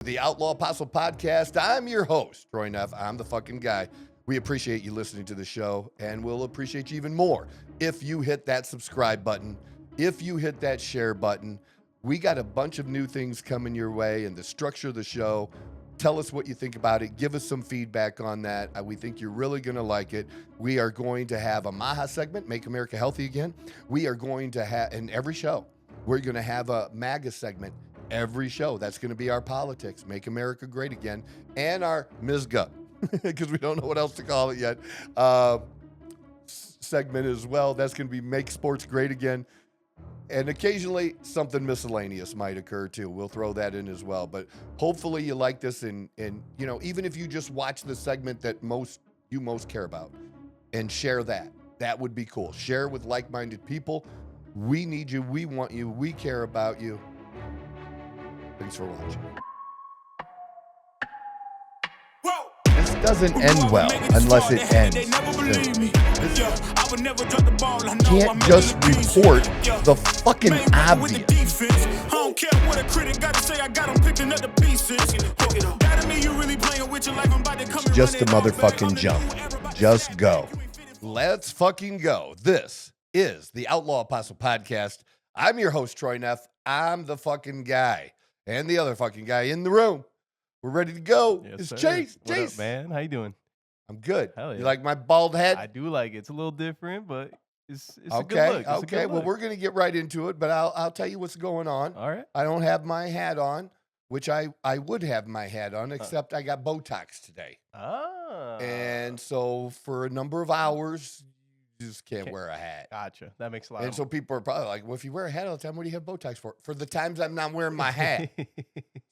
The Outlaw Apostle Podcast. I'm your host, Troy Neff. I'm the fucking guy. We appreciate you listening to the show, and we'll appreciate you even more if you hit that subscribe button, if you hit that share button. We got a bunch of new things coming your way and the structure of the show. Tell us what you think about it. Give us some feedback on that. We think you're really going to like it. We are going to have a MAHA segment, Make America Healthy Again. We are going to have, in every show, we're going to have a MAGA segment every show. That's going to be our politics, Make America Great Again, and our MSGA, because we don't know what else to call it yet, segment as well. That's going to be Make Sports Great Again. And occasionally something miscellaneous might occur too. We'll throw that in as well. But hopefully you like this, and you know, even if you just watch the segment that you most care about and share that would be cool. Share with like-minded people. We need you. We want you. We care about you. Thanks for watching. This doesn't end well unless it ends. Can't just report the fucking obvious. Just a motherfucking jump. Just go. Let's fucking go. This is the Outlaw Apostle Podcast. I'm your host, Troy Neff. I'm the fucking guy. And the other fucking guy in the room. We're ready to go. Yes, it's sir. Chase. What Chase. up, man? How you doing? I'm good. Hell yeah. You like my bald head? I do like it. It's a little different, but it's okay, a good look. It's okay. A good Well, look. we're gonna get right into it, but I'll tell you what's going on. All right. I don't have my hat on, which I would have my hat on, except I got Botox today. Ah. And so for a number of hours, you just can't wear a hat. Gotcha. That makes a lot And of so people are probably like, well, if you wear a hat all the time, what do you have Botox for? For the times I'm not wearing my hat.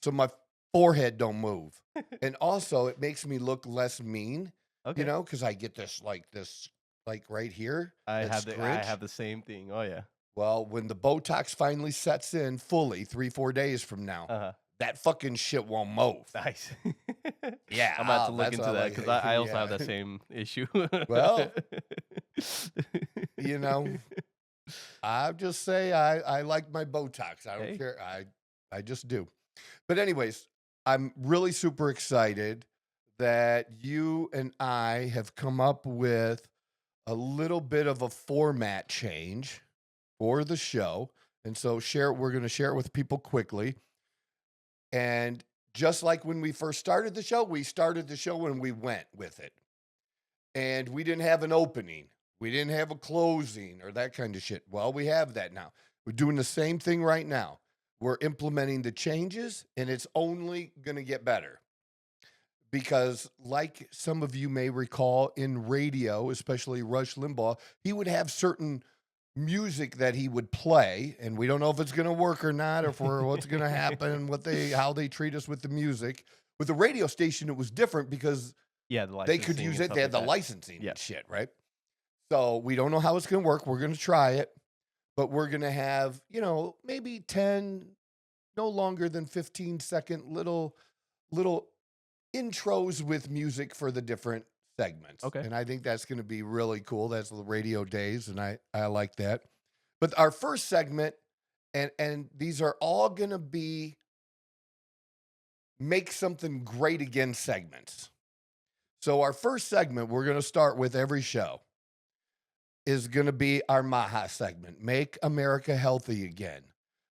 So my forehead don't move. And also it makes me look less mean, Okay. you know, because I get this right here. I that scritch. have the same thing. Oh yeah. Well, when the Botox finally sets in fully 3-4 days from now, that fucking shit won't move. Nice. Yeah. I'm about to look that's into all that because I also have that yeah. same issue. Well, you know, I just say I like my Botox. I don't care. I just do. But anyways, I'm really super excited that you and I have come up with a little bit of a format change for the show. And so we're going to share it with people quickly. And just like when we first started the show, we started the show when we went with it. And we didn't have an opening. We didn't have a closing or that kind of shit. Well, we have that now. We're doing the same thing right now. We're implementing the changes, and it's only going to get better. Because like some of you may recall in radio, especially Rush Limbaugh, he would have certain music that he would play, and we don't know if it's going to work or not, or what's going to happen, how they treat us with the music. With the radio station, it was different because they could use it. They had the licensing and shit, right? So we don't know how it's going to work. We're going to try it, but we're going to have, maybe 10, no longer than 15-second little intros with music for the different segments. Okay. And I think that's going to be really cool. That's the radio days, and I like that. But our first segment, and these are all going to be Make Something Great Again segments. So our first segment we're going to start with every show is going to be our MAHA segment, Make America Healthy Again.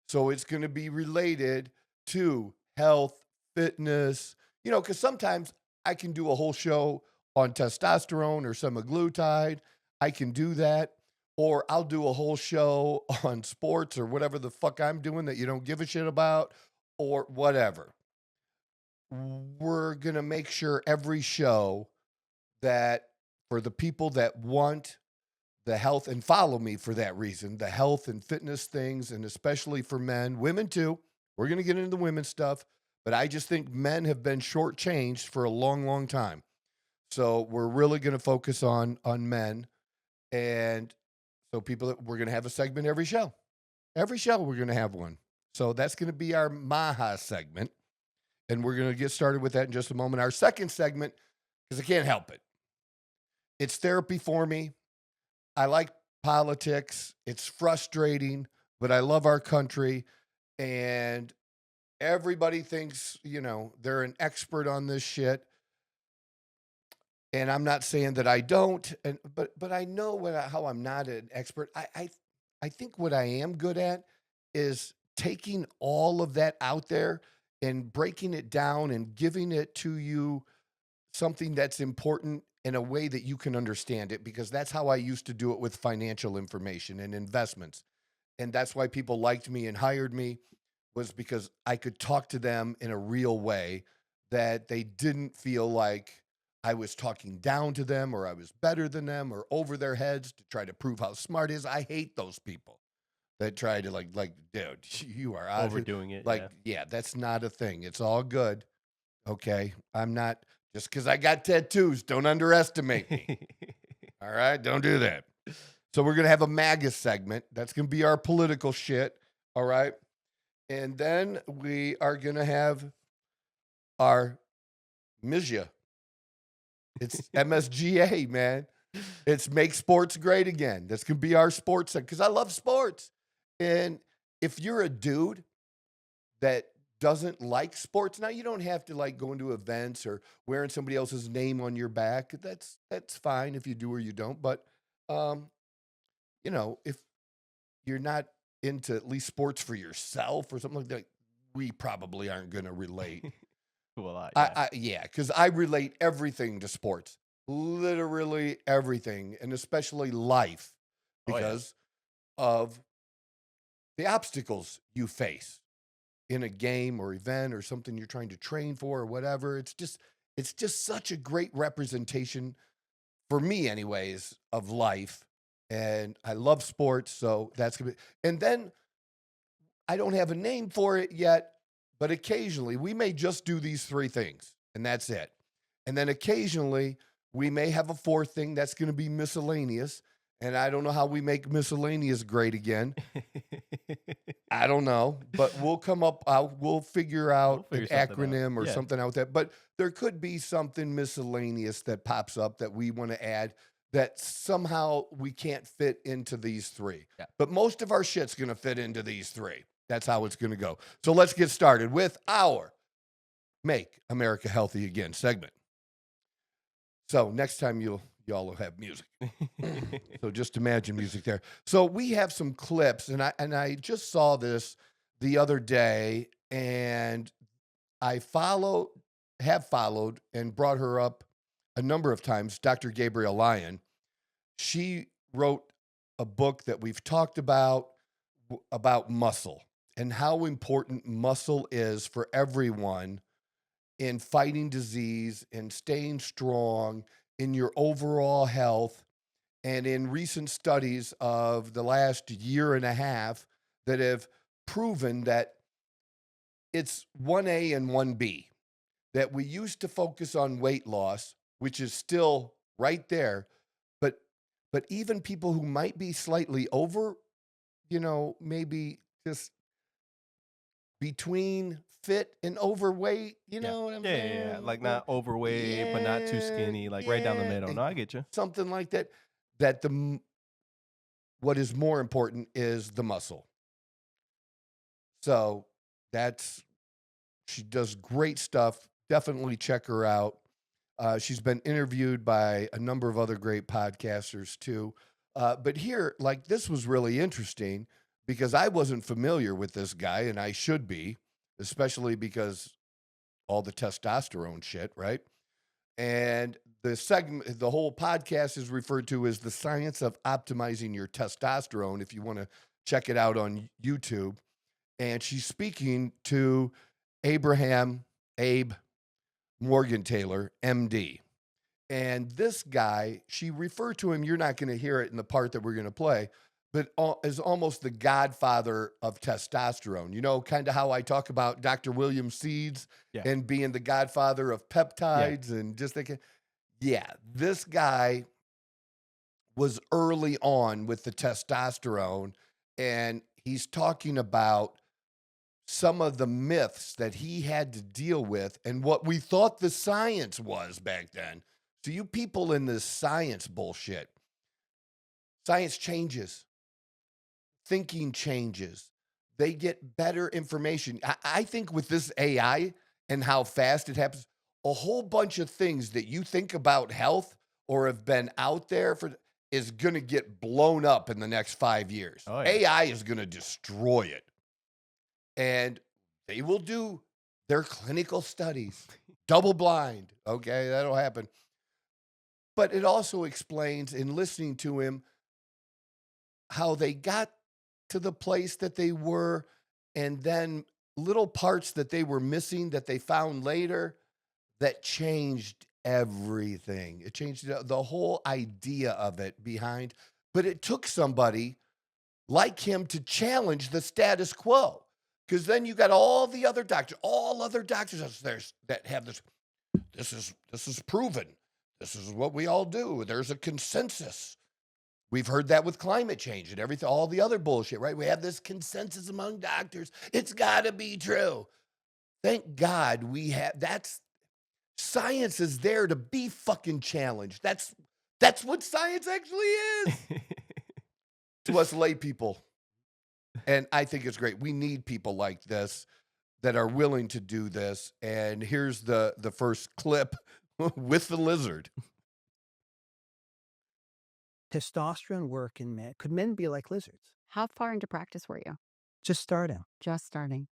So it's going to be related to health, fitness, because sometimes I can do a whole show on testosterone or semaglutide. I can do that. Or I'll do a whole show on sports or whatever the fuck I'm doing that you don't give a shit about or whatever. We're going to make sure every show that for the people that want the health and follow me for that reason, the health and fitness things, and especially for men, women too. We're going to get into the women's stuff, but I just think men have been shortchanged for a long, long time. So we're really going to focus on men. And so we're going to have a segment every show. Every show we're going to have one. So that's going to be our MAHA segment. And we're going to get started with that in just a moment. Our second segment, because I can't help it. It's therapy for me. I like politics. It's frustrating, but I love our country. And everybody thinks, they're an expert on this shit. And I'm not saying that I don't, but I know how I'm not an expert. I think what I am good at is taking all of that out there and breaking it down and giving it to you something that's important in a way that you can understand it, because that's how I used to do it with financial information and investments. And that's why people liked me and hired me, was because I could talk to them in a real way that they didn't feel like I was talking down to them or I was better than them or over their heads to try to prove how smart is. I hate those people that try to like, dude, you are out here. Overdoing it. Like, yeah, that's not a thing. It's all good. Okay. I'm not, just because I got tattoos, don't underestimate me. All right. Don't do that. So we're going to have a MAGA segment. That's going to be our political shit. All right. And then we are going to have our MSGA. It's MSGA, man. It's Make Sports Great Again. That's going to be our sports segment, because I love sports. And if you're a dude that doesn't like sports, now you don't have to like going to events or wearing somebody else's name on your back. That's fine if you do or you don't. But, if you're not into at least sports for yourself or something like that, we probably aren't going to relate. Well, yeah, because I relate everything to sports, literally everything, and especially life, because of the obstacles you face in a game or event or something you're trying to train for or whatever. It's just such a great representation, for me anyways, of life. And I love sports, so that's gonna be. And then I don't have a name for it yet, but occasionally we may just do these three things, and that's it. And then occasionally we may have a fourth thing that's going to be miscellaneous. And I don't know how we make miscellaneous great again. I don't know, but we'll come up, we'll figure out an acronym or something out there. But there could be something miscellaneous that pops up that we want to add that somehow we can't fit into these three. Yeah. But most of our shit's going to fit into these three. That's how it's going to go. So let's get started with our Make America Healthy Again segment. So next time y'all will have music. So just imagine music there. So we have some clips, and I just saw this the other day, and I have followed and brought her up a number of times, Dr. Gabrielle Lyon. She wrote a book that we've talked about muscle and how important muscle is for everyone in fighting disease and staying strong in your overall health. And in recent studies of the last year and a half that have proven that it's 1A and 1B, that we used to focus on weight loss, which is still right there. But even people who might be slightly over, maybe just between fit and overweight, know what I'm saying? Yeah. Like not overweight, but not too skinny, like right down the middle. No, I get you. Something like that. What is more important is the muscle. So she does great stuff. Definitely check her out. She's been interviewed by a number of other great podcasters too. But here, this was really interesting because I wasn't familiar with this guy, and I should be, especially because all the testosterone shit, right? And the whole podcast is referred to as The Science of Optimizing Your Testosterone, if you want to check it out on YouTube. And she's speaking to Abe Morgentaler, MD. And this guy, she referred to him, you're not going to hear it in the part that we're going to play, but is almost the godfather of testosterone. Kind of how I talk about Dr. William Seeds and being the godfather of peptides and just thinking, this guy was early on with the testosterone, and he's talking about some of the myths that he had to deal with and what we thought the science was back then. So you people in this science bullshit, science changes. Thinking changes. they get better information. I think with this AI and how fast it happens, a whole bunch of things that you think about health or have been out there for is going to get blown up in the next 5 years. Oh, yeah. AI is going to destroy it. And they will do their clinical studies, double blind. Okay, that'll happen. But it also explains in listening to him how they got to the place that they were, and then little parts that they were missing that they found later that changed everything. It changed the whole idea of it behind, but it took somebody like him to challenge the status quo. Because then you got all other doctors out there that have this. This is proven. This is what we all do. There's a consensus. We've heard that with climate change and everything, all the other bullshit, right? We have this consensus among doctors. It's got to be true. Thank God we have. Science is there to be fucking challenged. That's what science actually is to us lay people. And I think it's great. We need people like this that are willing to do this. And here's the first clip with the lizard. Testosterone work in men. Could men be like lizards? How far into practice were you? Just starting. Just starting.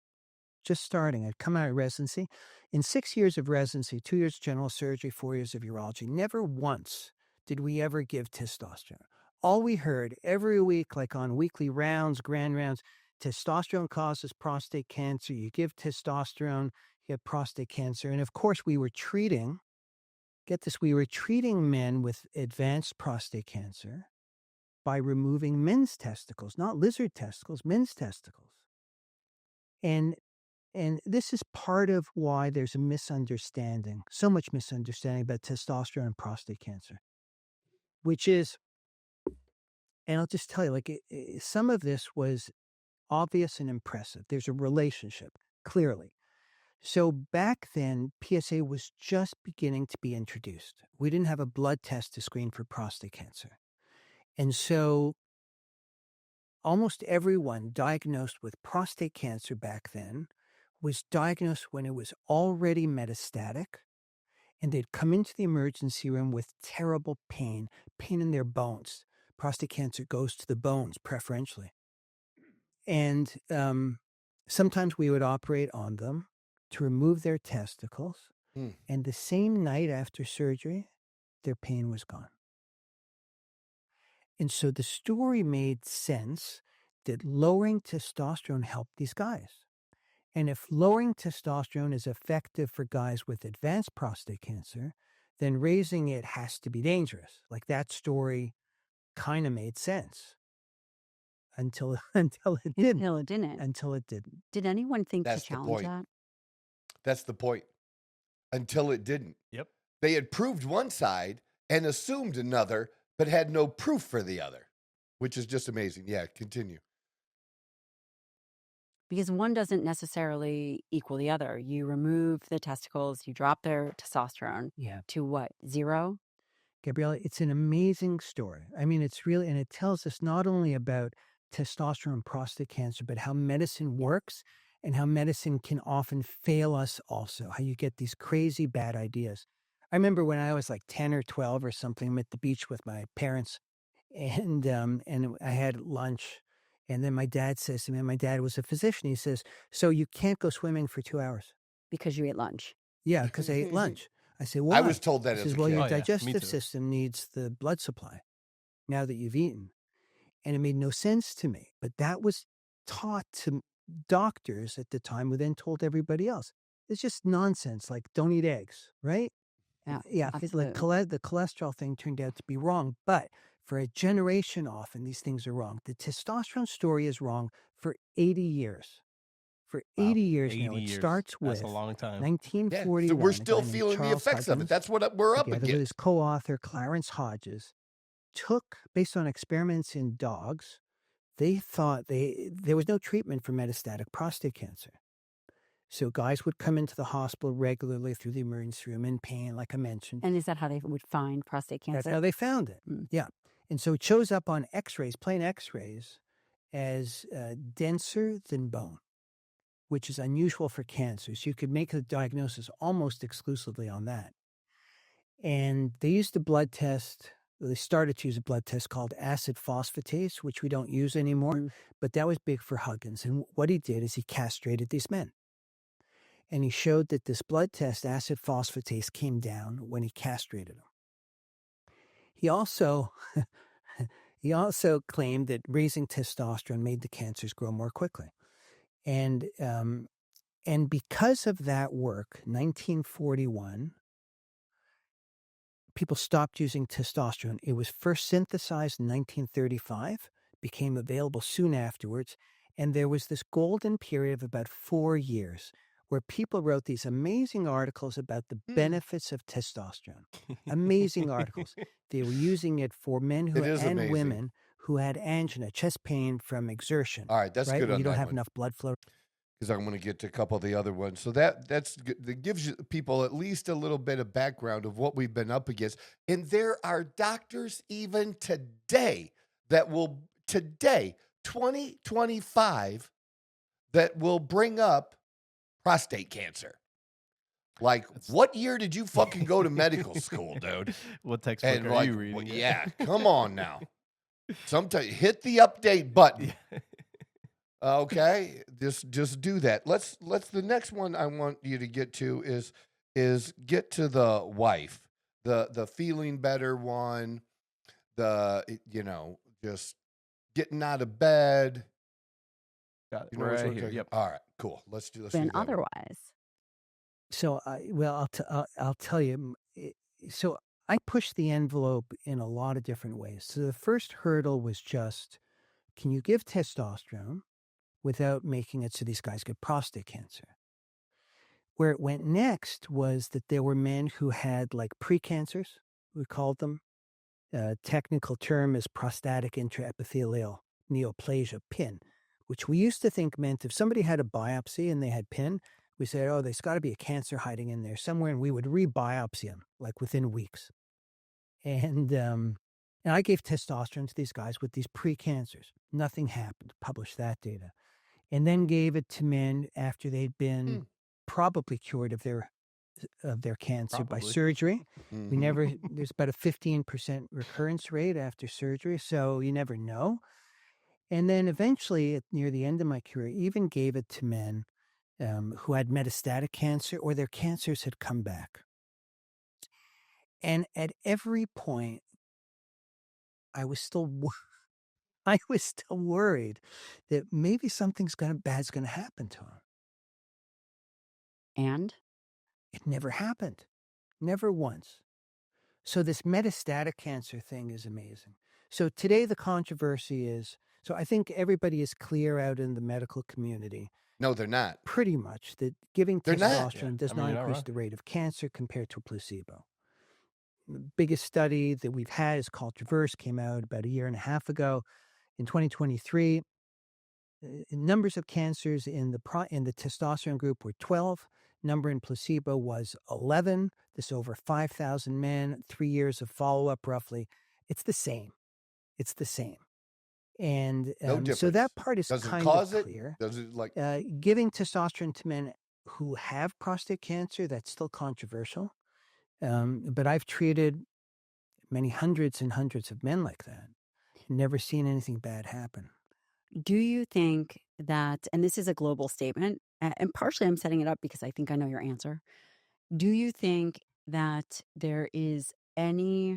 I'd come out of residency. In 6 years of residency, 2 years of general surgery, 4 years of urology, never once did we ever give testosterone. All we heard every week, like on weekly rounds, grand rounds, testosterone causes prostate cancer. You give testosterone, you have prostate cancer. And of course, we were treating men with advanced prostate cancer by removing men's testicles, not lizard testicles, men's testicles. And this is part of why there's a misunderstanding, so much misunderstanding about testosterone and prostate cancer, which is, and I'll just tell you, some of this was obvious and impressive. There's a relationship, clearly. So back then, PSA was just beginning to be introduced. We didn't have a blood test to screen for prostate cancer. And so almost everyone diagnosed with prostate cancer back then was diagnosed when it was already metastatic, and they'd come into the emergency room with terrible pain in their bones. Prostate cancer goes to the bones preferentially. And sometimes we would operate on them to remove their testicles, and the same night after surgery, their pain was gone. And so the story made sense that lowering testosterone helped these guys. And if lowering testosterone is effective for guys with advanced prostate cancer, then raising it has to be dangerous. Like, that story kind of made sense until it didn't. Until it didn't. Did anyone think That's to challenge that? That's the point. Until it didn't. Yep. They had proved one side and assumed another, but had no proof for the other, which is just amazing. Yeah, continue. Because one doesn't necessarily equal the other. You remove the testicles, you drop their testosterone to what, 0? Gabrielle, it's an amazing story. I mean, it's really, and it tells us not only about testosterone and prostate cancer, but how medicine works and how medicine can often fail us also, how you get these crazy bad ideas. I remember when I was like 10 or 12 or something, I'm at the beach with my parents, and I had lunch. And then my dad says to me, and my dad was a physician, he says, "So you can't go swimming for 2 hours." Because you ate lunch. Yeah, because I ate lunch. I said, "Why?" I was told that He as says, a "Well, kid. your Oh, yeah, me digestive too. system needs the blood supply now that you've eaten." And it made no sense to me. But that was taught to doctors at the time, who then told everybody else. It's just nonsense, like, don't eat eggs, right? Yeah, The absolutely. cholesterol thing turned out to be wrong. But for a generation often, these things are wrong. The testosterone story is wrong for 80 years. For 80 years now. 80 It years. starts with That's a long time. 1941. So we're still a guy named feeling the Charles effects of it. Huggins, That's what we're up together with against. his co-author Clarence Hodges, took, based on experiments in dogs, they thought there was no treatment for metastatic prostate cancer. So guys would come into the hospital regularly through the emergency room in pain, like I mentioned. And is that how they would find prostate cancer? That's how they found it. Yeah. And so it shows up on x-rays, plain x-rays, as denser than bone, which is unusual for cancers. You could make the diagnosis almost exclusively on that. And they used a blood test. They started to use a blood test called acid phosphatase, which we don't use anymore. But that was big for Huggins. And what he did is he castrated these men. And he showed that this blood test, acid phosphatase, came down when he castrated them. He also claimed that raising testosterone made the cancers grow more quickly. And because of that work, 1941, people stopped using testosterone. It was first synthesized in 1935, became available soon afterwards, and there was this golden period of about 4 years where people wrote these amazing articles about the benefits of testosterone. Amazing articles. They were using it for men and women who had angina, chest pain from exertion. All right, that's right? good on You don't that have one. enough blood flow. Because I'm going to get to a couple of the other ones. So that's good. That gives you people at least a little bit of background of what we've been up against. And there are doctors even today that will, 2025, that will bring up prostate cancer. Like, what year did you fucking go to medical school, dude? What textbook are you reading? Yeah, come on now. Sometimes hit the update button. Okay, just do that. Let's the next one I want you to get to is get to the wife, the feeling better one, just getting out of bed. Got it. You know Right here. Yep. All right, cool. Let's do that. Been one. otherwise. So, I'll tell you. So I pushed the envelope in a lot of different ways. So the first hurdle was just, can you give testosterone without making it so these guys get prostate cancer? Where it went next was that there were men who had like precancers, we called them. Technical term is prostatic intraepithelial neoplasia, PIN, which we used to think meant if somebody had a biopsy and they had PIN, we said, oh, there's got to be a cancer hiding in there somewhere, and we would re-biopsy them like within weeks. And I gave testosterone to these guys with these precancers. Nothing happened. Published that data. And then gave it to men after they'd been probably cured of their cancer by surgery. There's about a 15% recurrence rate after surgery, so you never know. And then eventually, near the end of my career, even gave it to men who had metastatic cancer or their cancers had come back. And at every point, I was still worried that maybe something's bad's going to happen to him. And? It never happened. Never once. So this metastatic cancer thing is amazing. So today the controversy is, so I think everybody is clear out in the medical community. No, they're not. Pretty much that giving testosterone does not increase the rate of cancer compared to a placebo. The biggest study that we've had is called Traverse, came out about a year and a half ago. In 2023, numbers of cancers in the testosterone group were 12. Number in placebo was 11. This over 5,000 men, 3 years of follow-up roughly. It's the same. And so that part is kind of clear. Does it like giving testosterone to men who have prostate cancer, that's still controversial. But I've treated many hundreds and hundreds of men like that. Never seen anything bad happen. Do you think that, and this is a global statement, and partially I'm setting it up because I think I know your answer. Do you think that there is in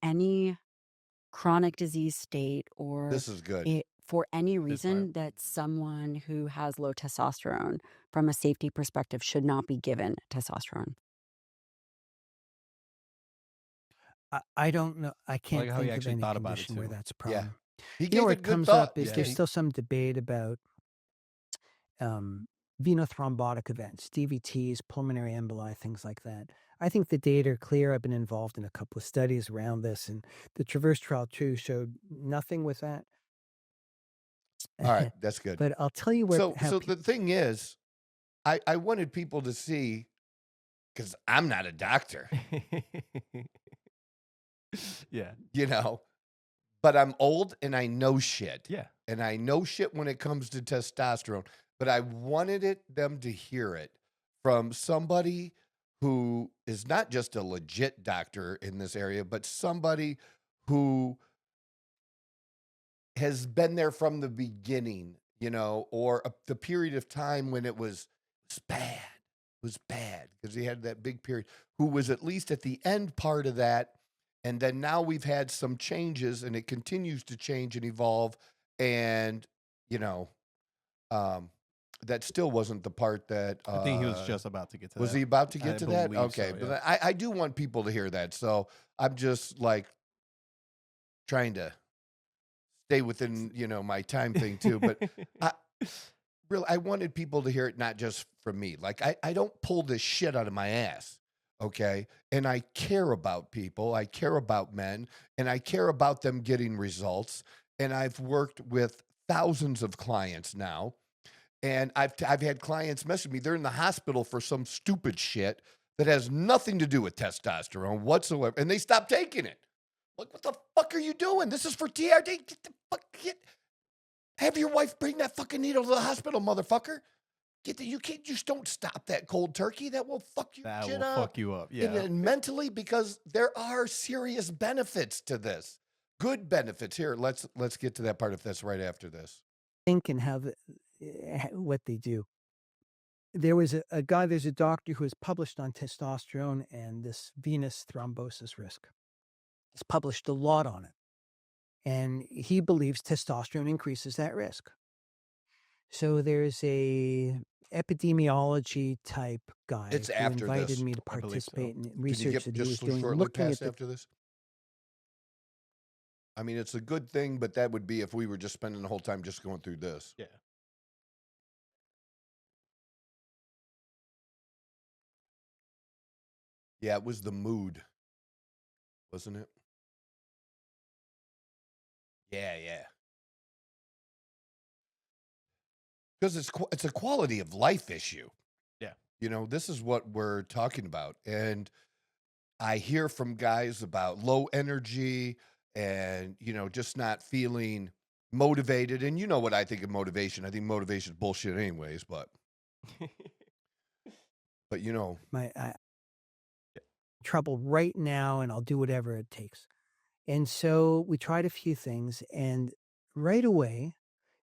any chronic disease state or this is good. For any reason that someone who has low testosterone from a safety perspective should not be given testosterone? I don't know. I can't Like how he think of actually any thought about it, condition where too. that's a problem. He You know gave where it it good comes thought. up is Yeah. there's still some debate about venothrombotic events, DVTs, pulmonary emboli, things like that. I think the data are clear. I've been involved in a couple of studies around this, and the Traverse trial too showed nothing with that. All right, that's good. But I'll tell you where. So the thing is, I wanted people to see, because I'm not a doctor, Yeah. but I'm old and I know shit. Yeah. and I know shit when it comes to testosterone, but I wanted them to hear it from somebody who is not just a legit doctor in this area, but somebody who has been there from the beginning, or the period of time when it was bad. It was bad because he had that big period, who was at least at the end part of that. And then now we've had some changes, and it continues to change and evolve. And, that still wasn't the part that I think he was just about to get to that. was he about to get I to that? believe Okay, so, but yeah. I do want people to hear that. So I'm just like trying to stay within, my time thing too. But I wanted people to hear it, not just from me. Like I don't pull this shit out of my ass. Okay. And I care about people. I care about men, and I care about them getting results. And I've worked with thousands of clients now. And I've had clients message me. They're in the hospital for some stupid shit that has nothing to do with testosterone whatsoever. And they stop taking it. Like, what the fuck are you doing? This is for TRD. Get the fuck, have your wife bring that fucking needle to the hospital, motherfucker. You can't just don't stop that cold turkey. That will fuck you That shit will up. fuck you up. Yeah. And mentally, because there are serious benefits to this. Good benefits. Here, let's get to that part if that's right after this. Think and how what they do. There was a guy, there's a doctor who has published on testosterone and this venous thrombosis risk. He's published a lot on it. And he believes testosterone increases that risk. So there's a epidemiology type guy It's who after invited this. me to I believe so. participate in Can you research get that he was just doing, shortly looking past at after this? I mean, it's a good thing, but that would be if we were just spending the whole time just going through this. Yeah. Yeah, it was the mood, wasn't it? Yeah. Because it's a quality of life issue. Yeah. This is what we're talking about. And I hear from guys about low energy and, just not feeling motivated. And you know what I think of motivation. I think motivation is bullshit anyways, but I trouble right now, and I'll do whatever it takes. And so we tried a few things, and right away,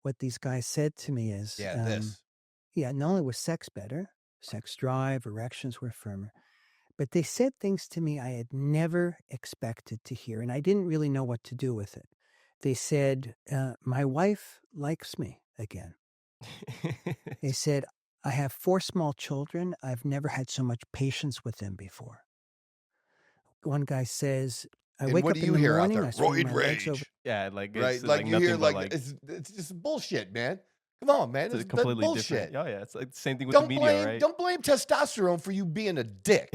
what these guys said to me is, this. yeah, not only was sex better, sex drive, erections were firmer, but they said things to me I had never expected to hear, and I didn't really know what to do with it. They said, my wife likes me again. They said, I have 4 small children. I've never had so much patience with them before. One guy says, I And wake what up do in you the hear out morning, there? I swing Roid my legs over. rage. Yeah, like Right? it's Like you hear, nothing but like it's just bullshit, man. Come on, man. it's a That's completely bullshit. different. Oh yeah, it's like the same thing with the media, right? Don't blame testosterone for you being a dick.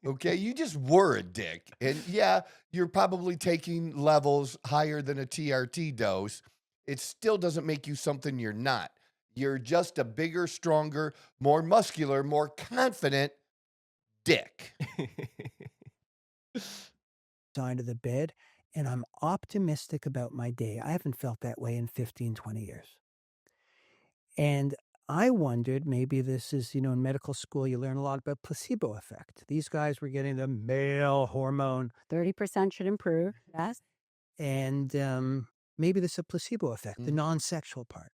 Okay, you just were a dick. And yeah, you're probably taking levels higher than a TRT dose. It still doesn't make you something you're not. You're just a bigger, stronger, more muscular, more confident dick. Side of the bed, and I'm optimistic about my day. I haven't felt that way in 15, 20 years. And I wondered, maybe this is, in medical school, you learn a lot about placebo effect. These guys were getting the male hormone. 30% should improve. Yes. And maybe this is a placebo effect, the non-sexual part.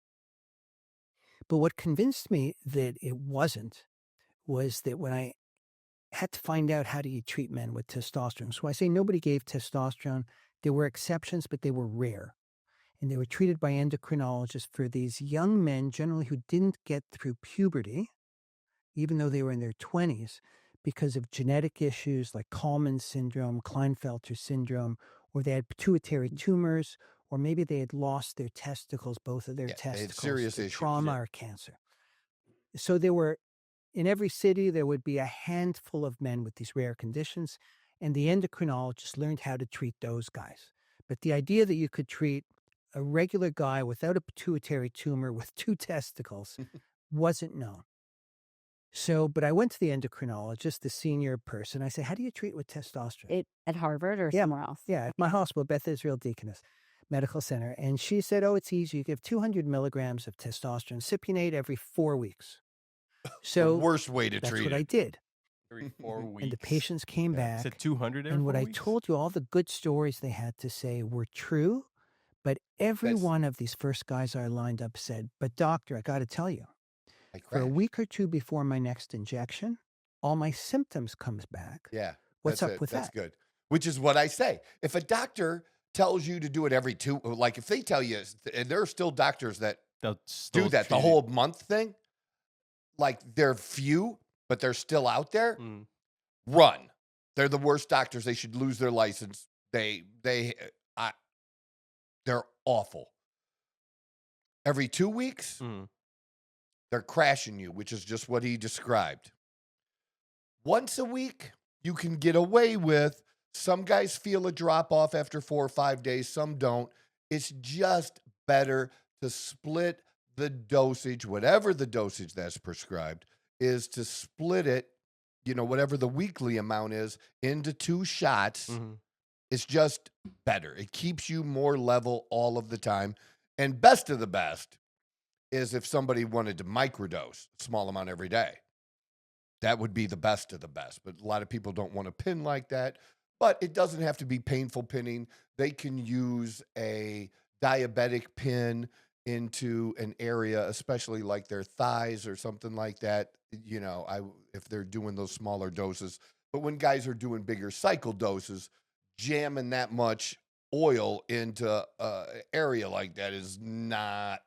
But what convinced me that it wasn't was that when I had to find out how do you treat men with testosterone. So I say nobody gave testosterone. There were exceptions, but they were rare. And they were treated by endocrinologists for these young men, generally who didn't get through puberty, even though they were in their 20s, because of genetic issues like Kallman syndrome, Klinefelter syndrome, or they had pituitary tumors, or maybe they had lost their testicles, both of their testicles, serious to issues. trauma or cancer. So there were, in every city, there would be a handful of men with these rare conditions, and the endocrinologist learned how to treat those guys. But the idea that you could treat a regular guy without a pituitary tumor with 2 testicles wasn't known. So, but I went to the endocrinologist, the senior person. I said, how do you treat with testosterone? At Harvard or somewhere else? Yeah, at my hospital, Beth Israel Deaconess. medical center. And she said, oh, it's easy. You give 200 milligrams of testosterone cypionate every 4 weeks. The So worst way to that's treat what I it. did. Every 4 weeks. And the patients came You back. said 200 every And 4 what I weeks? told you, all the good stories they had to say were true. But every That's- one of these first guys I lined up said, but doctor, I got to tell you, I for a crashed. week or two before my next injection, all my symptoms comes back. Yeah. What's that's up it. with That's that? good. Which is what I say. If a doctor tells you to do it every 2, like if they tell you, and there are still doctors that They'll still do that, the treat it. whole month thing, like they're few, but they're still out there, Mm. run. They're the worst doctors. They should lose their license. They're awful. Every 2 weeks, Mm. they're crashing you, which is just what he described. Once a week, you can get away with. Some guys feel a drop off after 4 or 5 days. Some don't. It's just better to split the dosage, whatever the dosage that's prescribed, is to split it, whatever the weekly amount is, into 2 shots. Mhm. It's just better. It keeps you more level all of the time. And best of the best is if somebody wanted to microdose a small amount every day. That would be the best of the best. But a lot of people don't want to pin like that. But it doesn't have to be painful pinning. They can use a diabetic pin into an area, especially like their thighs or something like that, if they're doing those smaller doses. But when guys are doing bigger cycle doses, jamming that much oil into an area like that is not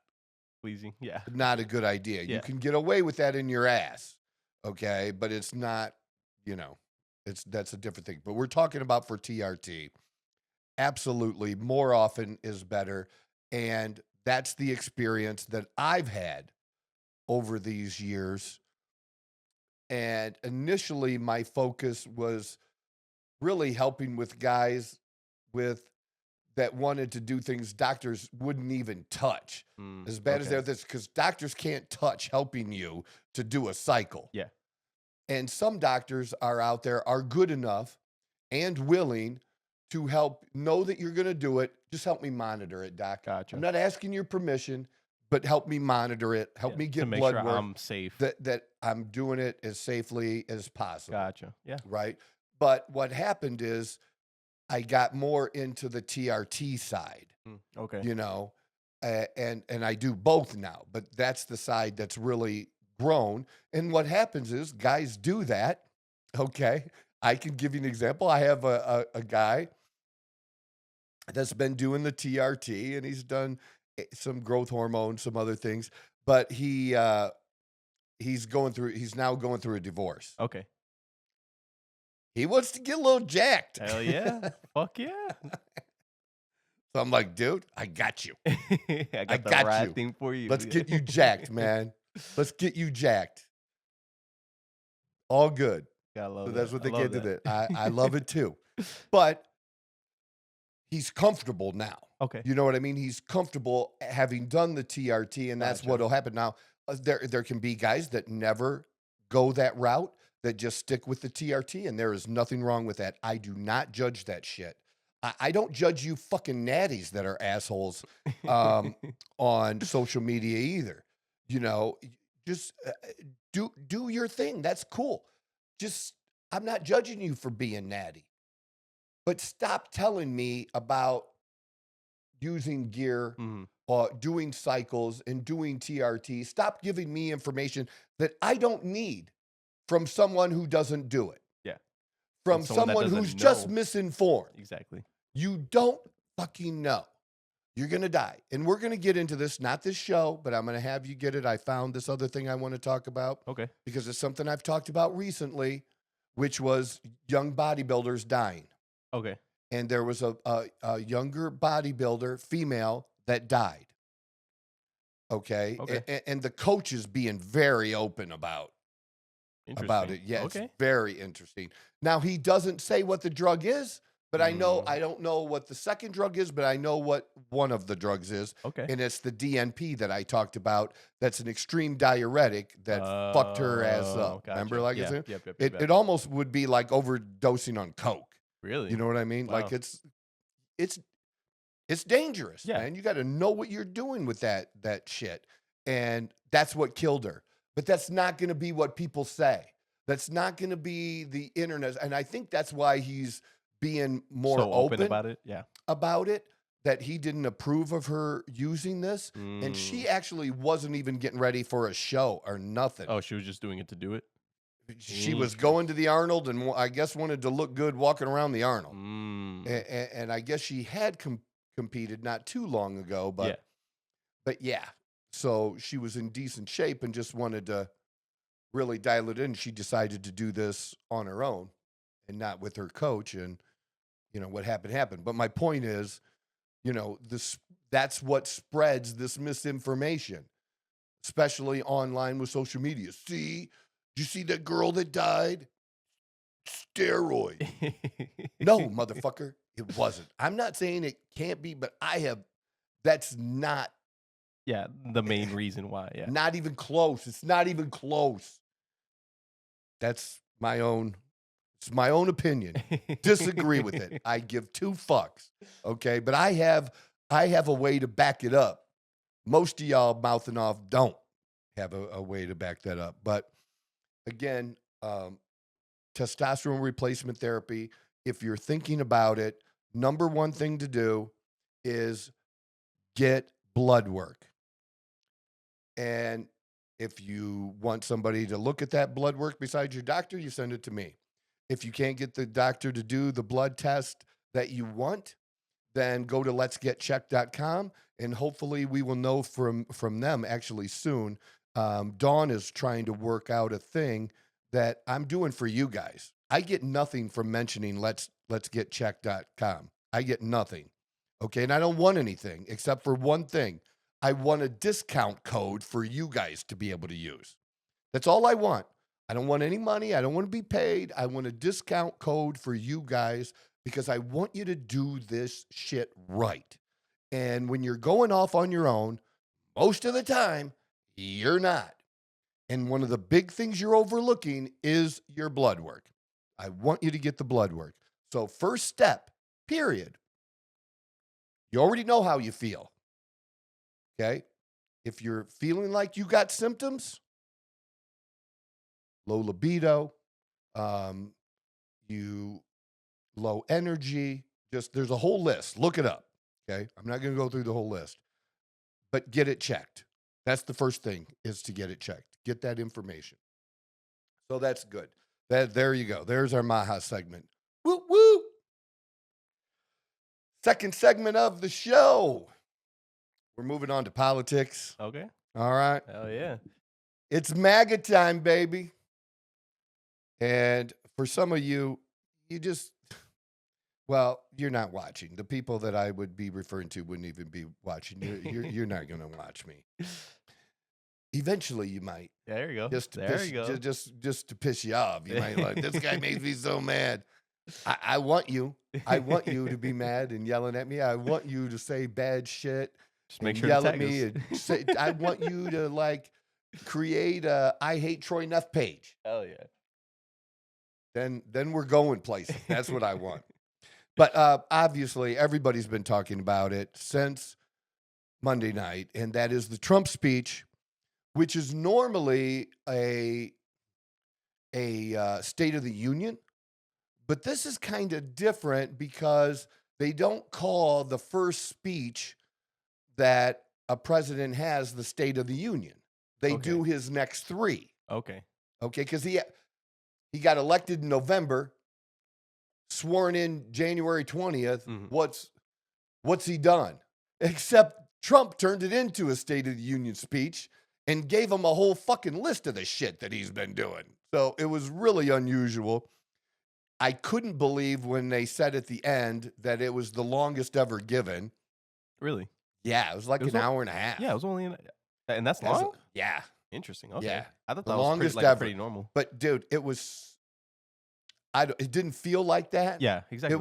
Pleasing. Yeah. a good idea. You Yeah. can get away with that in your ass, okay? But it's not, that's a different thing. But we're talking about for TRT. Absolutely, more often is better. And that's the experience that I've had over these years. And initially, my focus was really helping with guys that wanted to do things doctors wouldn't even touch. Mm. As bad as Okay. they're because doctors can't touch helping you to do a cycle. Yeah. And some doctors are good enough and willing to help know that you're going to do it. Just help me monitor it, doc. Gotcha. I'm not asking your permission, but help me monitor it. Help Yeah, me to get make blood sure work I'm safe. that I'm doing it as safely as possible. Gotcha. Yeah. Right. But what happened is I got more into the TRT side, Mm. Okay. and I do both now, but that's the side that's really grown. And what happens is guys do that. Okay. I can give you an example. I have a guy that's been doing the TRT, and he's done some growth hormone, some other things, but he's now going through a divorce. Okay. He wants to get a little jacked. Hell yeah. Fuck yeah. So I'm like, dude, I got you. I got the got right you. thing for you. Let's get you jacked, man. Let's get you jacked. All good. Gotta love So that's that. what I they love get to that. it. I love it too. But he's comfortable now. Okay. You know what I mean? He's comfortable having done the TRT, and that's Gotcha. what'll happen. Now, there can be guys that never go that route, that just stick with the TRT, and there is nothing wrong with that. I do not judge that shit. I don't judge you fucking natties that are assholes on social media either. Just do your thing. That's cool. I'm not judging you for being natty. But stop telling me about using gear, Mhm. doing cycles, and doing TRT. Stop giving me information that I don't need from someone who doesn't do it. Yeah. From someone that someone doesn't who's just know. misinformed. Exactly. You don't fucking know. You're going to die. And we're going to get into this, not this show, but I'm going to have you get it. I found this other thing I want to talk about Okay. because it's something I've talked about recently, which was young bodybuilders dying. Okay. And there was a younger bodybuilder, female, that died. Okay. Okay. And the coaches being very open about it. Yeah, Okay. it's very interesting. Now, he doesn't say what the drug is, but I Mm. don't know what the second drug is, but I know what one of the drugs is. Okay. And it's the DNP that I talked about. That's an extreme diuretic that fucked her ass up. Gotcha. Remember, like I Yeah. said? Yep. It almost would be like overdosing on coke. Really? You know what I mean? Wow. Like it's It's dangerous, Yeah. man. You got to know what you're doing with that shit. And that's what killed her. But that's not going to be what people say. That's not going to be the internet. And I think that's why he's being more So open open about it. Yeah. about it, that he didn't approve of her using this. And she actually wasn't even getting ready for a show or nothing. Oh, she was just doing it to do it? She was going to the Arnold and I guess wanted to look good walking around the Arnold. And I guess she had competed not too long ago, but yeah. So she was in decent shape and just wanted to really dial it in. She decided to do this on her own and not with her coach. And, what happened. But my point is, that's what spreads this misinformation, especially online with social media. See, did you see that girl that died? Steroid. No, motherfucker, it wasn't. I'm not saying it can't be, but that's not. Yeah, the main reason why. Yeah. Not even close. It's not even close. That's it's my own opinion. Disagree with it. I give 2 fucks. Okay. But I have a way to back it up. Most of y'all mouthing off don't have a way to back that up. But again, testosterone replacement therapy, if you're thinking about it, number one thing to do is get blood work. And if you want somebody to look at that blood work besides your doctor, you send it to me. If you can't get the doctor to do the blood test that you want, then go to letsgetchecked.com and hopefully we will know from them actually soon. Dawn is trying to work out a thing that I'm doing for you guys. I get nothing from mentioning letsgetchecked.com. I get nothing. Okay. And I don't want anything except for one thing. I want a discount code for you guys to be able to use. That's all I want. I don't want any money. I don't want to be paid. I want a discount code for you guys because I want you to do this shit right. And when you're going off on your own, most of the time, you're not. And one of the big things you're overlooking is your blood work. I want you to get the blood work. So first step, period. You already know how you feel. Okay? If you're feeling like you got symptoms, low libido, you low energy, there's a whole list. Look it up. Okay? I'm not going to go through the whole list. But get it checked. That's the first thing, is to get it checked. Get that information. So that's good. There you go. There's our MAHA segment. Woo woo. Second segment of the show. We're moving on to politics. Okay. All right. Hell yeah. It's MAGA time, baby. And for some of you, you're not watching. The people that I would be referring to wouldn't even be watching. You're not going to watch me. Eventually, you might. There you go. Just to piss you off. You might like, this guy makes me so mad. I want you. I want you to be mad and yelling at me. I want you to say bad shit. Just make and sure yell to at tag me us. and say, I want you to create a I hate Troy Neff page. Hell yeah. Then we're going places. That's what I want. But obviously, everybody's been talking about it since Monday night, and that is the Trump speech, which is normally a State of the Union. But this is kind of different because they don't call the first speech that a president has the State of the Union. They do his next 3. Okay. Okay, because he got elected in November, sworn in January 20th. Mm-hmm. What's he done? Except Trump turned it into a State of the Union speech and gave him a whole fucking list of the shit that he's been doing. So it was really unusual. I couldn't believe when they said at the end that it was the longest ever given. Really? Yeah, it was like an hour and a half. Yeah, it was only and that's long? Yeah. Interesting. Okay. Yeah. I thought the that was longest pretty, ever. Pretty normal. But dude, it was it didn't feel like that. Yeah, exactly.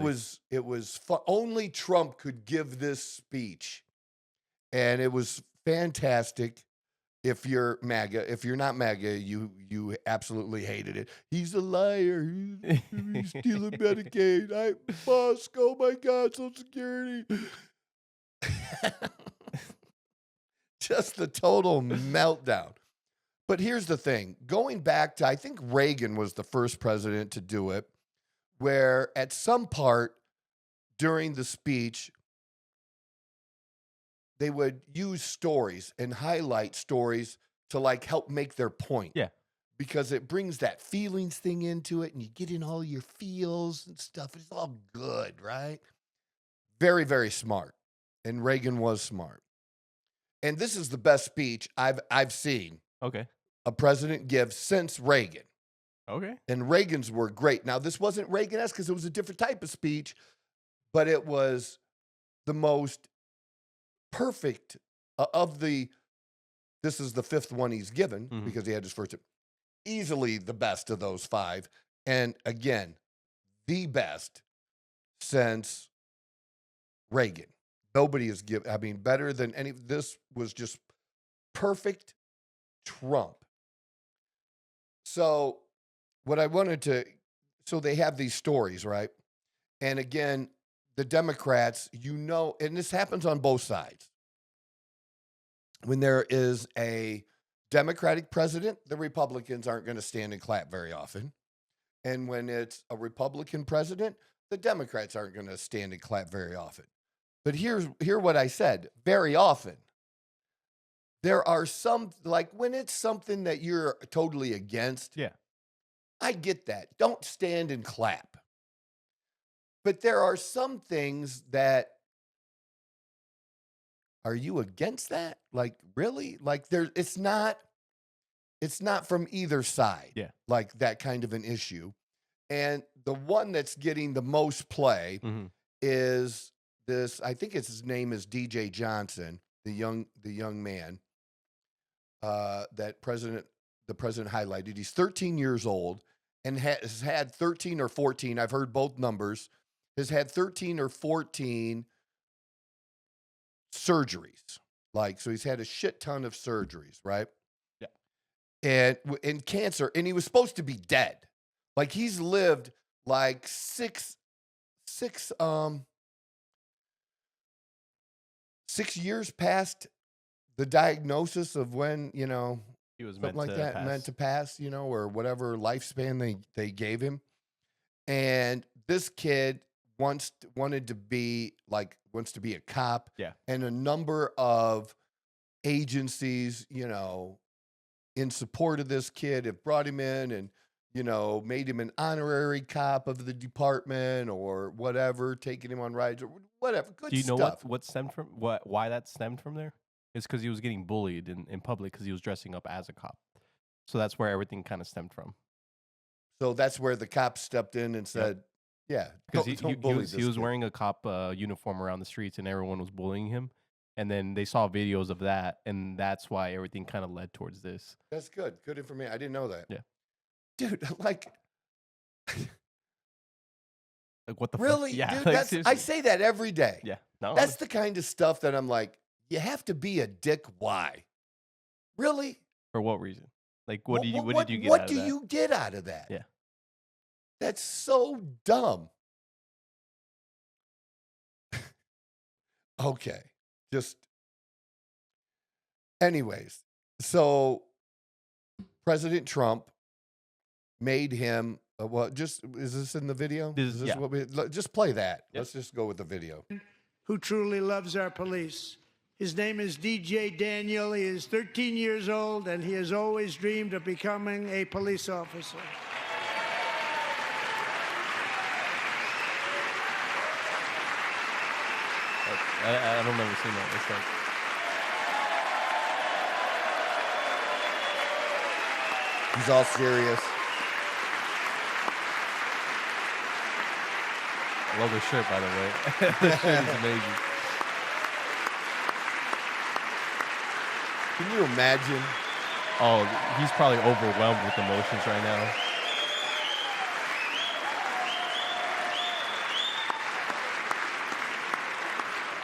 It was only Trump could give this speech. And it was fantastic. If you're MAGA, if you're not MAGA, you absolutely hated it. He's a liar. He's stealing Medicaid. Musk, oh my God, Social Security. Just the total meltdown. But here's the thing. Going back to, I think Reagan was the first president to do it, where at some part during the speech, they would use stories and highlight stories to like help make their point. Yeah. Because it brings that feelings thing into it and you get in all your feels and stuff. It's all good, right? Very, very smart. And Reagan was smart. And this is the best speech I've seen Okay. a president give since Reagan. Okay. And Reagan's were great. Now, this wasn't Reagan-esque because it was a different type of speech, but it was the most perfect of the, this is the fifth one he's given because he had his first, easily the best of those five. And again, the best since Reagan. Nobody has given, I mean, better than any, this was just perfect Trump. So what I wanted to, so they have these stories, right? And again, the Democrats, you know, and this happens on both sides. When there is a Democratic president, the Republicans aren't going to stand and clap very often. And when it's a Republican president, the Democrats aren't going to stand and clap very often. But hear what I said, very often. There are some, like when it's something that you're totally against, Yeah. I get that. Don't stand and clap. But there are some things that, are you against that? Like, really? Like it's not from either side. Yeah. Like that kind of an issue. And the one that's getting the most play is this, I think his name is DJ Johnson, the young man that the president highlighted. He's 13 years old and has had 13 or 14, I've heard both numbers, has had 13 or 14 surgeries. Like, so he's had a shit ton of surgeries, right? Yeah. And in cancer, and he was supposed to be dead. Like he's lived like six years past the diagnosis of when, you know, He was something meant like to that, pass. meant to pass, you know, or whatever lifespan they gave him. And this kid wants to be a cop. Yeah. And a number of agencies, you know, in support of this kid have brought him in and, you know, made him an honorary cop of the department or whatever, taking him on rides or whatever. Good stuff. Do you know what stemmed from why that stemmed from there? It's because he was getting bullied in public because he was dressing up as a cop. So that's where everything kind of stemmed from. So that's where the cops stepped in and said, yeah, because he was kid. wearing a cop uniform around the streets and everyone was bullying him. And then they saw videos of that, and that's why everything kind of led towards this. That's good. Good information. I didn't know that. Yeah. Dude, like what the really? fuck? Yeah, Dude, like, I say that every day. Yeah. No, That's the kind of stuff that I'm like, you have to be a dick. Why? Really? for what reason? Like, what did you get What out of do that? you get out of that? Yeah. That's so dumb. Okay. Just anyways. So President Trump made him is this in the video? Is this yeah. what just play that. Yep. Let's just go with the video. Who truly loves our police. His name is DJ Daniel. He is 13 years old, and he has always dreamed of becoming a police officer. I don't remember seeing that. It's like, He's all serious. I love his shirt, by the way. The shirt is amazing. Can you imagine? Oh, he's probably overwhelmed with emotions right now.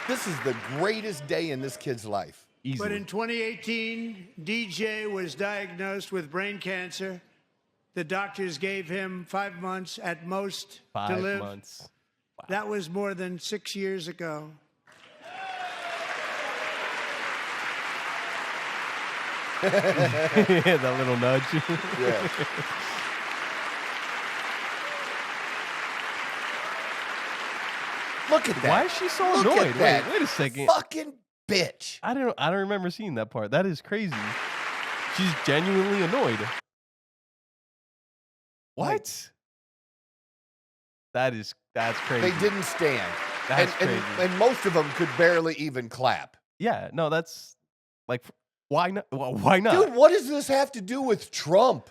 This is the greatest day in this kid's life. Easily. But in 2018, DJ was diagnosed with brain cancer. The doctors gave him 5 months at most to 5 live. months. Wow. That was more than 6 years ago. Yeah, that little nudge. Yeah. Look at that. Why is she so Look annoyed? at that Wait a second. fucking bitch. I don't remember seeing that part. That is crazy. She's genuinely annoyed. What? That's crazy. They didn't stand. That's and, crazy. and most of them could barely even clap. Yeah, no, that's like, why not? Well, why not? Dude, what does this have to do with Trump?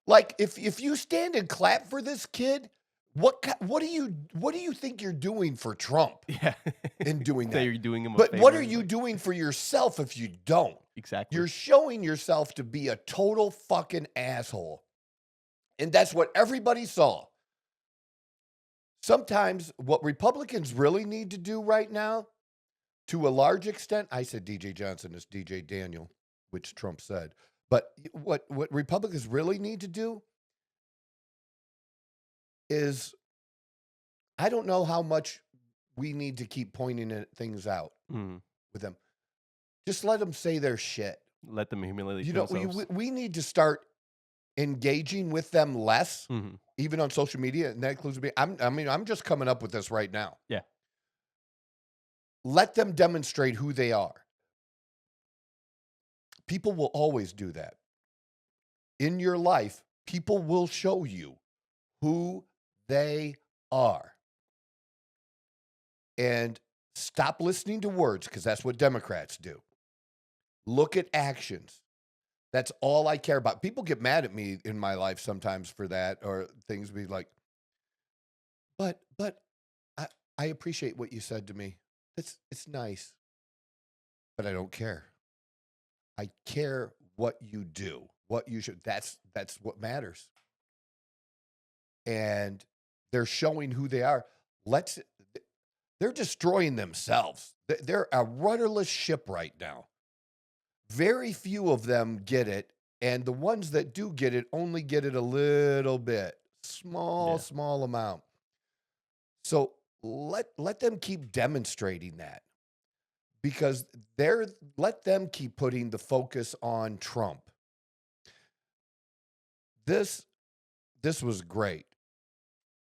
Like, if you stand and clap for this kid, what do you think you're doing for Trump Yeah, in doing So that? you're doing him a But favor. what are you doing for yourself if you don't? Exactly. You're showing yourself to be a total fucking asshole. And that's what everybody saw. Sometimes what Republicans really need to do right now, to a large extent, I said DJ Johnson is DJ Daniel, which Trump said. But what Republicans really need to do is, I don't know how much we need to keep pointing things out with them. Just let them say their shit. Let them humiliate You know, themselves. we need to start engaging with them less, even on social media, and that includes me. I'm just coming up with this right now. Yeah. Let them demonstrate who they are. People will always do that. In your life, people will show you who they are. And stop listening to words, because that's what Democrats do. Look at actions. That's all I care about. People get mad at me in my life sometimes for that, or things be like, but I appreciate what you said to me. It's nice, but I don't care. I care what you do, what you should. That's what matters. And they're showing who they are. They're destroying themselves. They're a rudderless ship right now. Very few of them get it, and the ones that do get it only get it a little bit, small amount. So let them keep demonstrating that, because let them keep putting the focus on Trump. This was great.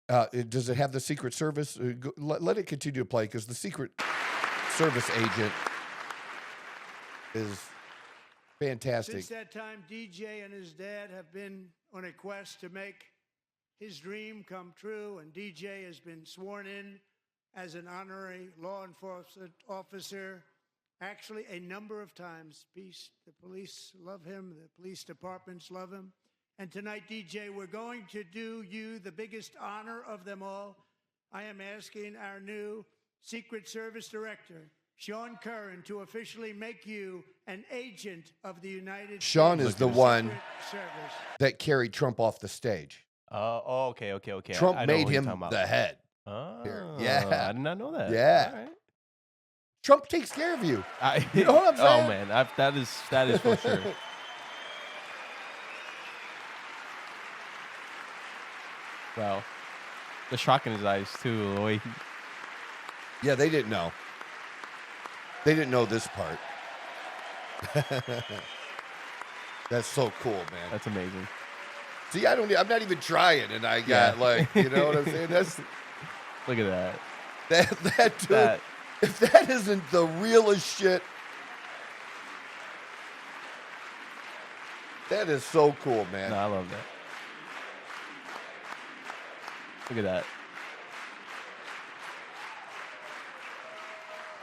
Does it have the Secret Service? Let it continue to play, because the Secret Service agent is fantastic. Since that time, DJ and his dad have been on a quest to make his dream come true, and DJ has been sworn in as an honorary law enforcement officer, actually a number of times. The police love him, the police departments love him. And tonight, DJ, we're going to do you the biggest honor of them all. I am asking our new Secret Service Director, Sean Curran, to officially make you an agent of the United States. Sean is the one Secret Service. that carried Trump off the stage. Oh, okay. Trump I know made what you're him talking about. the head. Oh, Yeah. I did not know that. Yeah. All right. Trump takes care of you. You know what I'm saying? Oh man, that is for sure. Wow, the shock in his eyes too. The way Yeah, they didn't know. They didn't know this part. That's so cool, man. that's amazing. See, I'm not even trying, and I got you know what I'm saying? That's Look at that. that dude. That If that isn't the realest shit, that is so cool, man. no, I love that. Look at that.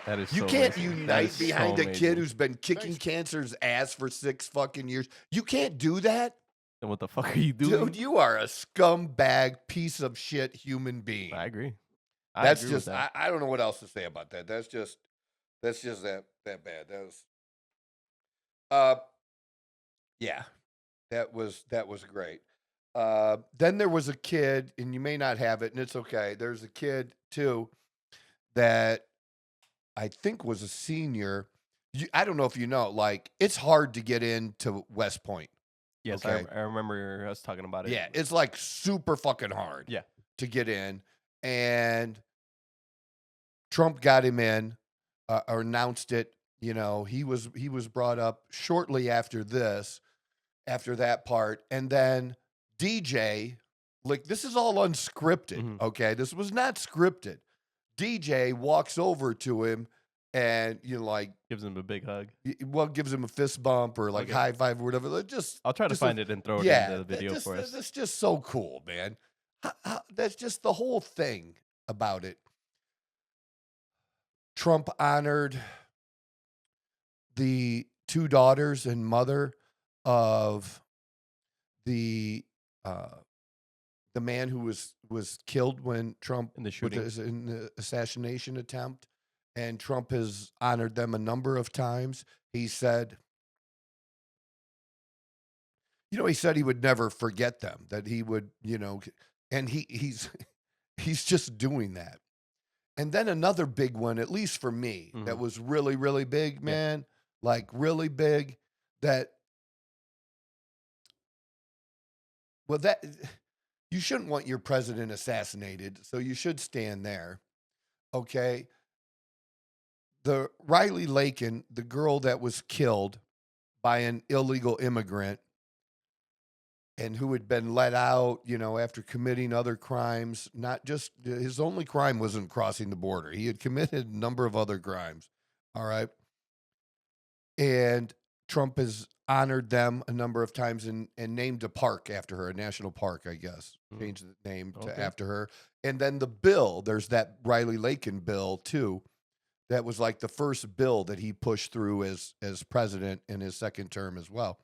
That is You so can't amazing. That unite is behind so a kid amazing. who's been kicking cancer's ass for 6 fucking years. You can't do that. Then what the fuck are you doing? Dude, you are a scumbag piece of shit human being. I agree. That's agree with just that. I don't know what else to say about that. That's just that bad. That was yeah. That was great. Then there was a kid, and you may not have it, and it's okay. There's a kid too that I think was a senior. I don't know if you know, like, it's hard to get into West Point. Yes, okay. I remember us talking about it. Yeah, it's like super fucking hard Yeah. to get in. And Trump got him in, or announced it he was brought up shortly after that part, and then DJ, like this is all unscripted, okay? This was not scripted. DJ walks over to him and like gives him a big hug. Well, gives him a fist bump or like high five or whatever. I'll try to find it and throw it into the video for us. That's just so cool, man. That's just the whole thing about it. Trump honored the two daughters and mother of the man who was killed when Trump in the shooting, in the assassination attempt, and Trump has honored them a number of times. He said, he said he would never forget them, that he would, and he's just doing that. And then another big one, at least for me, that was really, really big, man, like really big, that you shouldn't want your president assassinated, so you should stand there, okay? The Riley Lakin, the girl that was killed by an illegal immigrant and who had been let out, after committing other crimes, not just his only crime wasn't crossing the border. He had committed a number of other crimes, all right? And Trump has honored them a number of times and named a park after her, a national park, I guess. Changed the name to after her. And then the bill, there's that Riley Lakin bill too, that was like the first bill that he pushed through as president in his second term as well.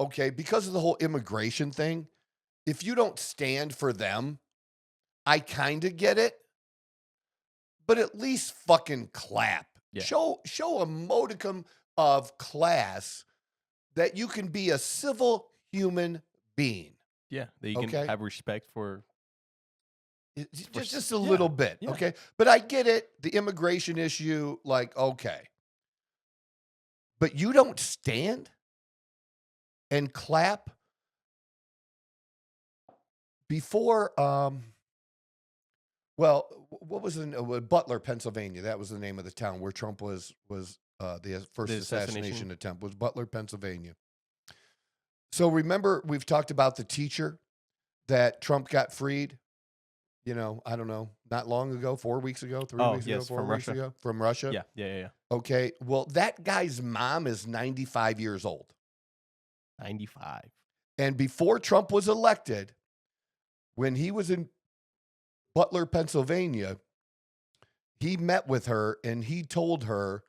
Okay, because of the whole immigration thing, if you don't stand for them, I kind of get it, but at least fucking clap. Yeah. Show a modicum of class that you can be a civil human being. Yeah, that you can have respect for. Just a little bit, okay? But I get it, the immigration issue, like, okay. But you don't stand and clap before, what was Butler, Pennsylvania? That was the name of the town where Trump was the first assassination attempt was Butler, Pennsylvania. So remember, we've talked about the teacher that Trump got freed, I don't know, not long ago, 4 weeks ago, 3 weeks ago, 4 weeks ago, from Russia. Yeah. Okay, well, that guy's mom is 95 years old. 95. And before Trump was elected, when he was in Butler, Pennsylvania, he met with her and he told her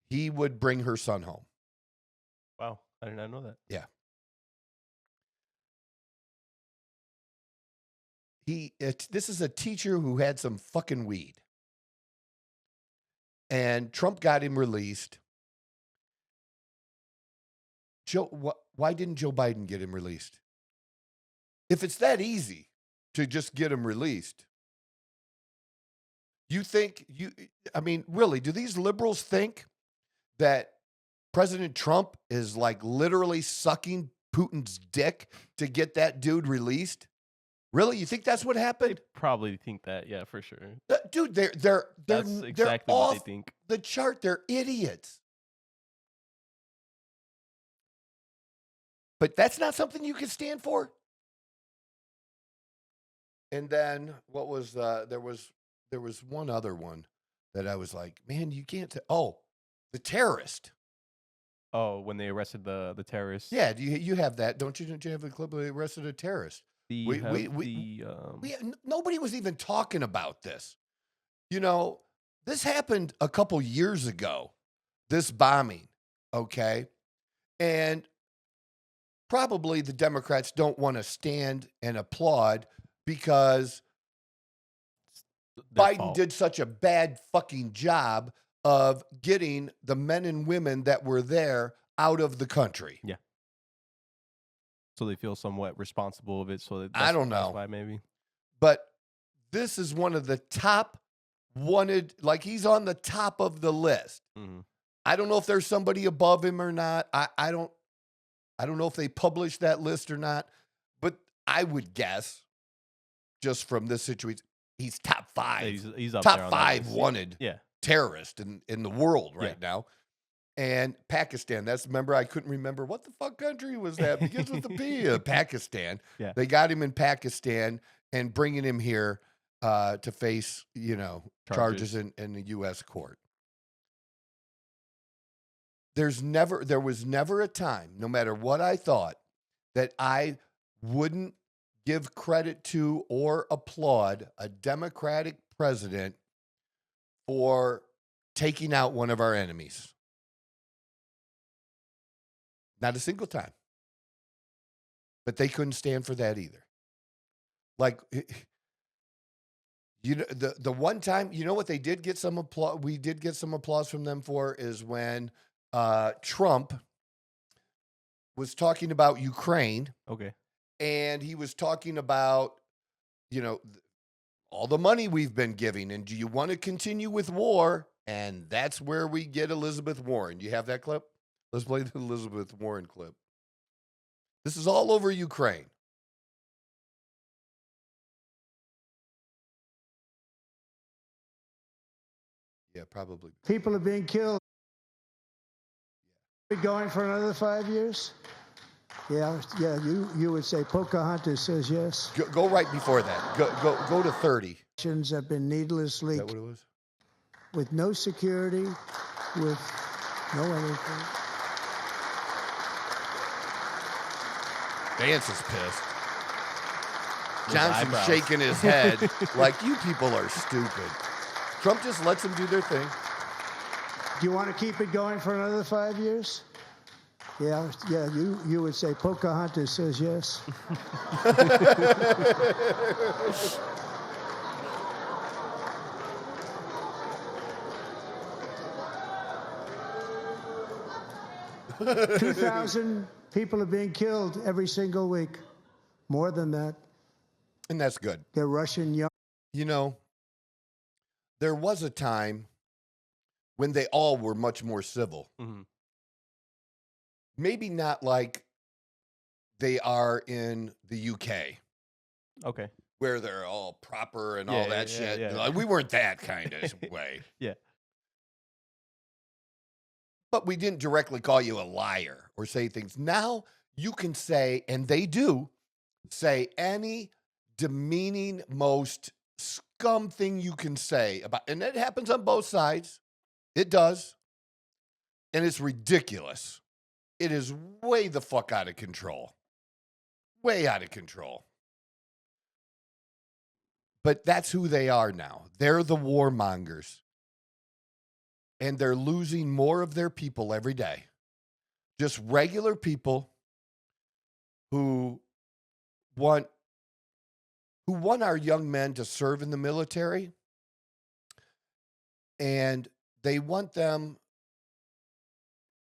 he would bring her son home. Wow, I did not know that. Yeah. This is a teacher who had some fucking weed. And Trump got him released. Why didn't Joe Biden get him released? If it's that easy to just get him released, really, do these liberals think that President Trump is like literally sucking Putin's dick to get that dude released? Really? You think that's what happened? Probably think that, yeah, for sure. Dude, that's exactly what they think. The chart, they're idiots. But that's not something you can stand for. And then what was there was one other one that I was like, man, you can't. The terrorist. Oh, when they arrested the terrorist. Yeah, you have that, don't you? Don't you have a clip where they arrested a terrorist? Nobody was even talking about this. This happened a couple years ago. This bombing, okay, and probably the Democrats don't want to stand and applaud because Biden did such a bad fucking job of getting the men and women that were there out of the country. Yeah. So they feel somewhat responsible of it. So I don't know. That's why maybe. But this is one of the top wanted, like he's on the top of the list. Mm-hmm. I don't know if there's somebody above him or not. I don't know if they published that list or not, but I would guess just from this situation, he's top 5. Yeah, he's up top there on 5 wanted yeah. terrorist in the world right now. And Pakistan. Remember, I couldn't remember what the fuck country was that. Begins with the P. Pakistan. Yeah. They got him in Pakistan and bringing him here to face, charges in the U.S. court. There was never a time, no matter what I thought, that I wouldn't give credit to or applaud a Democratic president for taking out one of our enemies. Not a single time. But they couldn't stand for that either. Like, the one time, what they did get some applause, we did get some applause from them for, is when Trump was talking about Ukraine. Okay. And he was talking about, all the money we've been giving. And do you want to continue with war? And that's where we get Elizabeth Warren. Do you have that clip? Let's play the Elizabeth Warren clip. This is all over Ukraine. Yeah, probably. People are being killed. Be going for another 5 years? Yeah. You would say Pocahontas says yes. Go right before that. Go to 30. Have been needlessly Is that what it was? with no security, with no anything. Vance is pissed. His Johnson's eyebrows. shaking his head like, you people are stupid. Trump just lets them do their thing. Do you want to keep it going for another 5 years? Yeah. You would say Pocahontas says yes. 2,000 people are being killed every single week. More than that. And that's good. They're Russian young. There was a time when they all were much more civil. Mm-hmm. Maybe not like they are in the UK, Okay. where they're all proper and Yeah, all that yeah, shit. yeah. Like, we weren't that kind of way. Yeah. But we didn't directly call you a liar or say things. Now you can say, and they do, say any demeaning, most scum thing you can say about, and it happens on both sides. It does. And it's ridiculous. It is way the fuck out of control. Way out of control. But that's who they are now. They're the warmongers. And they're losing more of their people every day. Just regular people who want our young men to serve in the military. And they want them,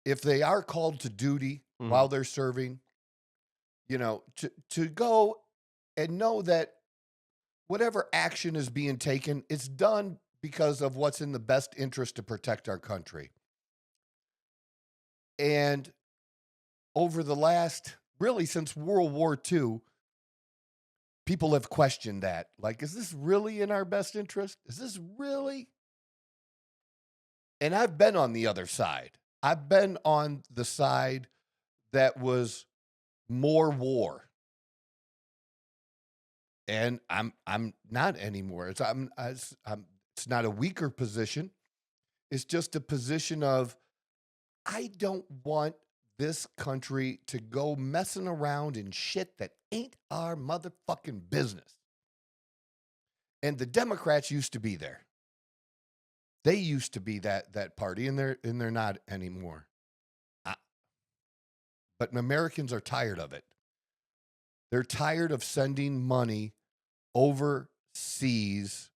if they are called to duty while they're serving, to go and know that whatever action is being taken, it's done because of what's in the best interest to protect our country. And over the last, really since World War II, people have questioned that. Like, is this really in our best interest? Is this really? And I've been on the other side. I've been on the side that was more war. And I'm not anymore. It's not a weaker position. It's just a position of, I don't want this country to go messing around in shit that ain't our motherfucking business. And the Democrats used to be there. They used to be that party, and they're not anymore. But Americans are tired of it. They're tired of sending money overseas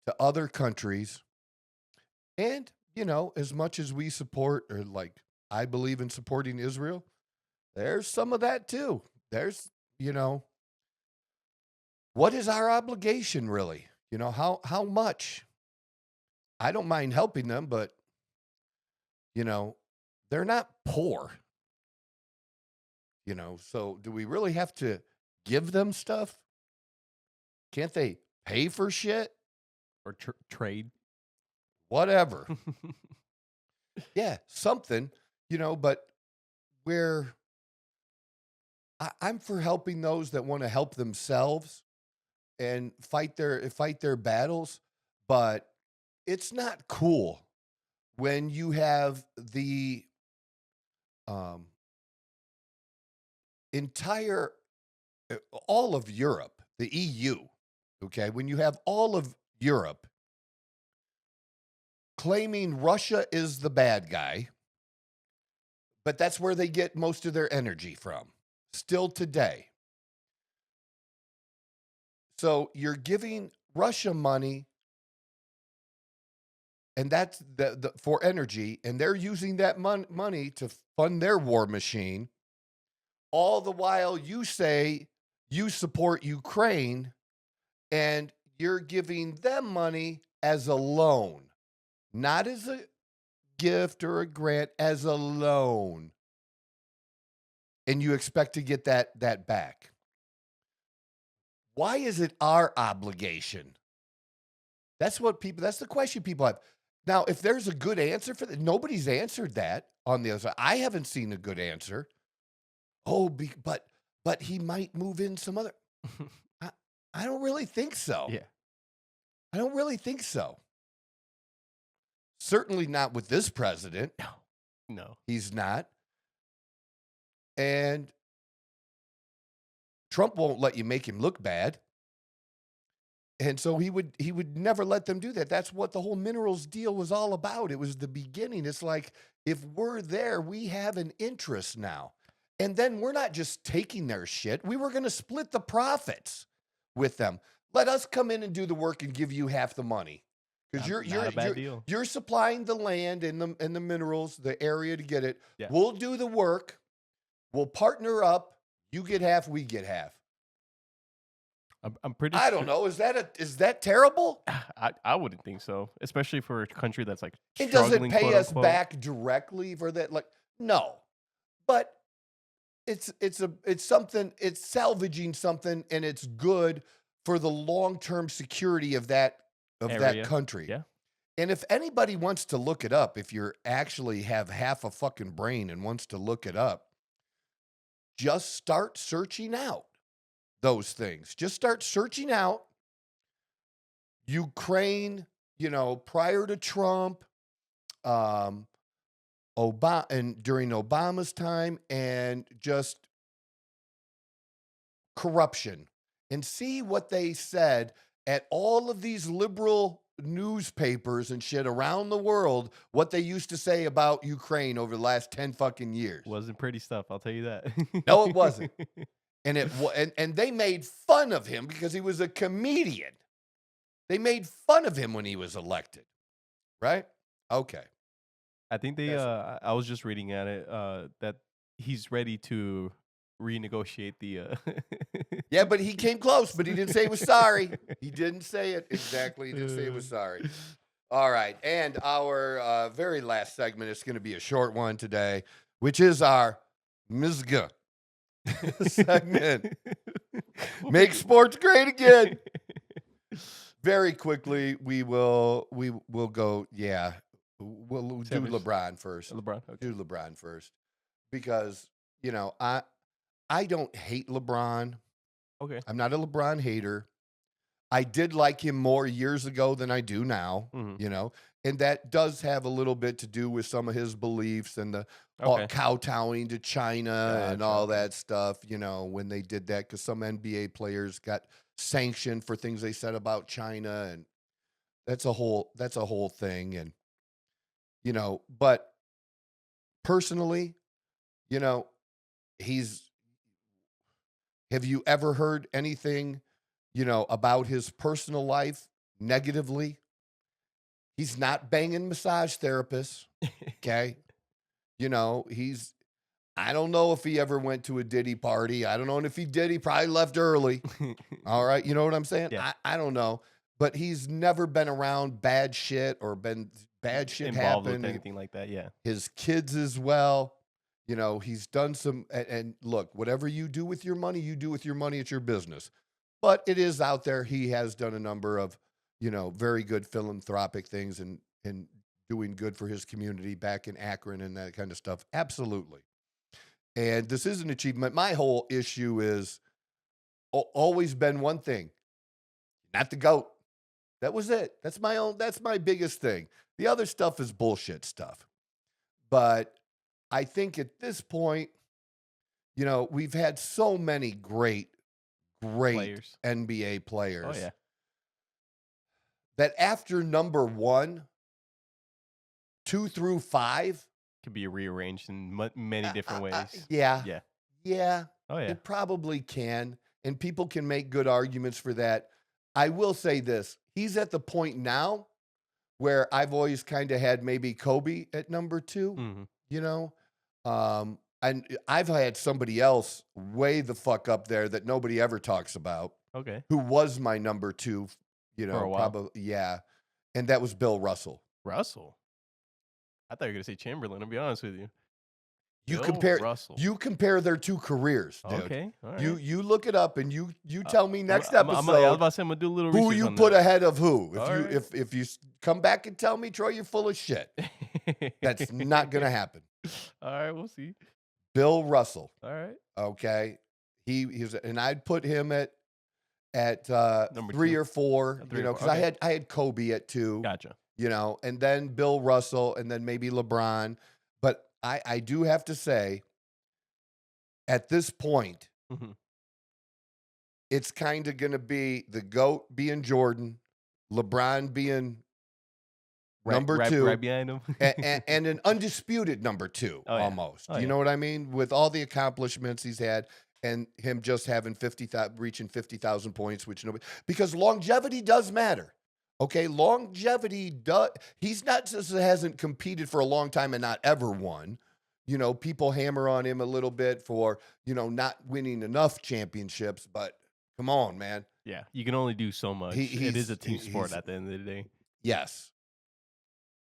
to other countries. And, as much as we support, or like I believe in supporting Israel, there's some of that too. There's, what is our obligation really? How much? I don't mind helping them, but, they're not poor. So do we really have to give them stuff? Can't they pay for shit? Or trade. Whatever. Yeah, something, but where I'm for helping those that want to help themselves and fight their battles, but it's not cool when you have the um, entire all of Europe, the EU, okay, when you have all of Europe claiming Russia is the bad guy, but that's where they get most of their energy from, still today. So you're giving Russia money, and that's for energy, and they're using that money to fund their war machine. All the while you say you support Ukraine, and you're giving them money as a loan, not as a gift or a grant, as a loan. And you expect to get that back. Why is it our obligation? That's the question people have. Now, if there's a good answer for that, nobody's answered that on the other side. I haven't seen a good answer. Oh, but he might move in some other. I don't really think so. Yeah. I don't really think so. Certainly not with this president. No. He's not. And Trump won't let you make him look bad. And so he would never let them do that. That's what the whole minerals deal was all about. It was the beginning. It's like, if we're there, we have an interest now. And then we're not just taking their shit. We were going to split the profits with them. Let us come in and do the work and give you half the money. Because you're supplying the land and the minerals, the area to get it. Yeah. We'll do the work. We'll partner up. You get half, we get half. I'm pretty. I don't know. Is that terrible? I wouldn't think so, especially for a country that's like It doesn't struggling, pay quote, us unquote. back directly for that. Like, no, but it's something. It's salvaging something, and it's good for the long-term security of that Area. country. Yeah. And if anybody wants to look it up, if you actually have half a fucking brain and wants to look it up, just start searching out those things. Just start searching out Ukraine, prior to Trump, Obama, and during Obama's time, and just corruption, and see what they said at all of these liberal newspapers and shit around the world, what they used to say about Ukraine over the last 10 fucking years. Wasn't pretty stuff, I'll tell you that. No, it wasn't. And and they made fun of him because he was a comedian. They made fun of him when he was elected, right? Okay. I think they. I was just reading at it that he's ready to renegotiate the. Yeah, but he came close, but he didn't say he was sorry. He didn't say it exactly. He didn't say he was sorry. All right, and our very last segment is going to be a short one today, which is our MSGA segment. Make sports great again. Very quickly, we will go. Yeah, we'll do LeBron first. LeBron. Okay. Do LeBron first, because I don't hate LeBron. Okay. I'm not a LeBron hater. I did like him more years ago than I do now. Mm-hmm. And that does have a little bit to do with some of his beliefs and the kowtowing to China and all that stuff, when they did that, because some NBA players got sanctioned for things they said about China, and that's a whole thing. And, but personally, have you ever heard anything, about his personal life negatively? He's not banging massage therapists. Okay. I don't know if he ever went to a Diddy party. I don't know. And if he did, he probably left early. All right. You know what I'm saying? Yeah. I don't know. But he's never been around bad shit or been bad shit involved happen. with anything like that. Yeah. His kids as well. He's done some, and look, whatever you do with your money, you do with your money. It's your business. But it is out there. He has done a number of, very good philanthropic things and doing good for his community back in Akron and that kind of stuff. Absolutely. And this is an achievement. My whole issue is always been one thing, not the GOAT. That was it. That's my biggest thing. The other stuff is bullshit stuff. But I think at this point, you know, we've had so many great Players. NBA players. Oh, yeah. That after number 1, 2 through 5 Could be rearranged in many different ways. Yeah. Yeah. Yeah. Oh, yeah. It probably can. And people can make good arguments for that. I will say this. He's at the point now where I've always kind of had maybe Kobe at number 2, Mhm. you know? And I've had somebody else way the fuck up there that nobody ever talks about, Okay. who was my number 2, you For know, a while. probably, yeah. And that was Bill Russell. Russell. I thought you were going to say Chamberlain, to be honest with you. You Bill Russell. compare their 2 careers, dude. Okay. All right. You look it up and you tell me next I was episode about to say I'm going to do a little who research you on put that. ahead of who. All right. If you come back and tell me, Troy, you're full of shit. That's not going to happen. All right, we'll see. Bill Russell, All right. okay? He's and I'd put him at Number 3 2. or 4, 3 you or know, 4, because okay. I had Kobe at 2, Gotcha. you know, and then Bill Russell, and then maybe LeBron. But I do have to say, at this point, Mhm. it's kind of going to be the GOAT being Jordan, LeBron being number 2, Right behind him. and an undisputed number 2, Oh, yeah. almost. Oh, You yeah. know what I mean? With all the accomplishments he's had, and him just having reaching 50,000 points, which nobody, because longevity does matter. Okay, longevity does. He's not just hasn't competed for a long time and not ever won. You know, people hammer on him a little bit for, you know, not winning enough championships, but come on, man. Yeah, you can only do so much. It is a team sport he's- at the end of the day. Yes.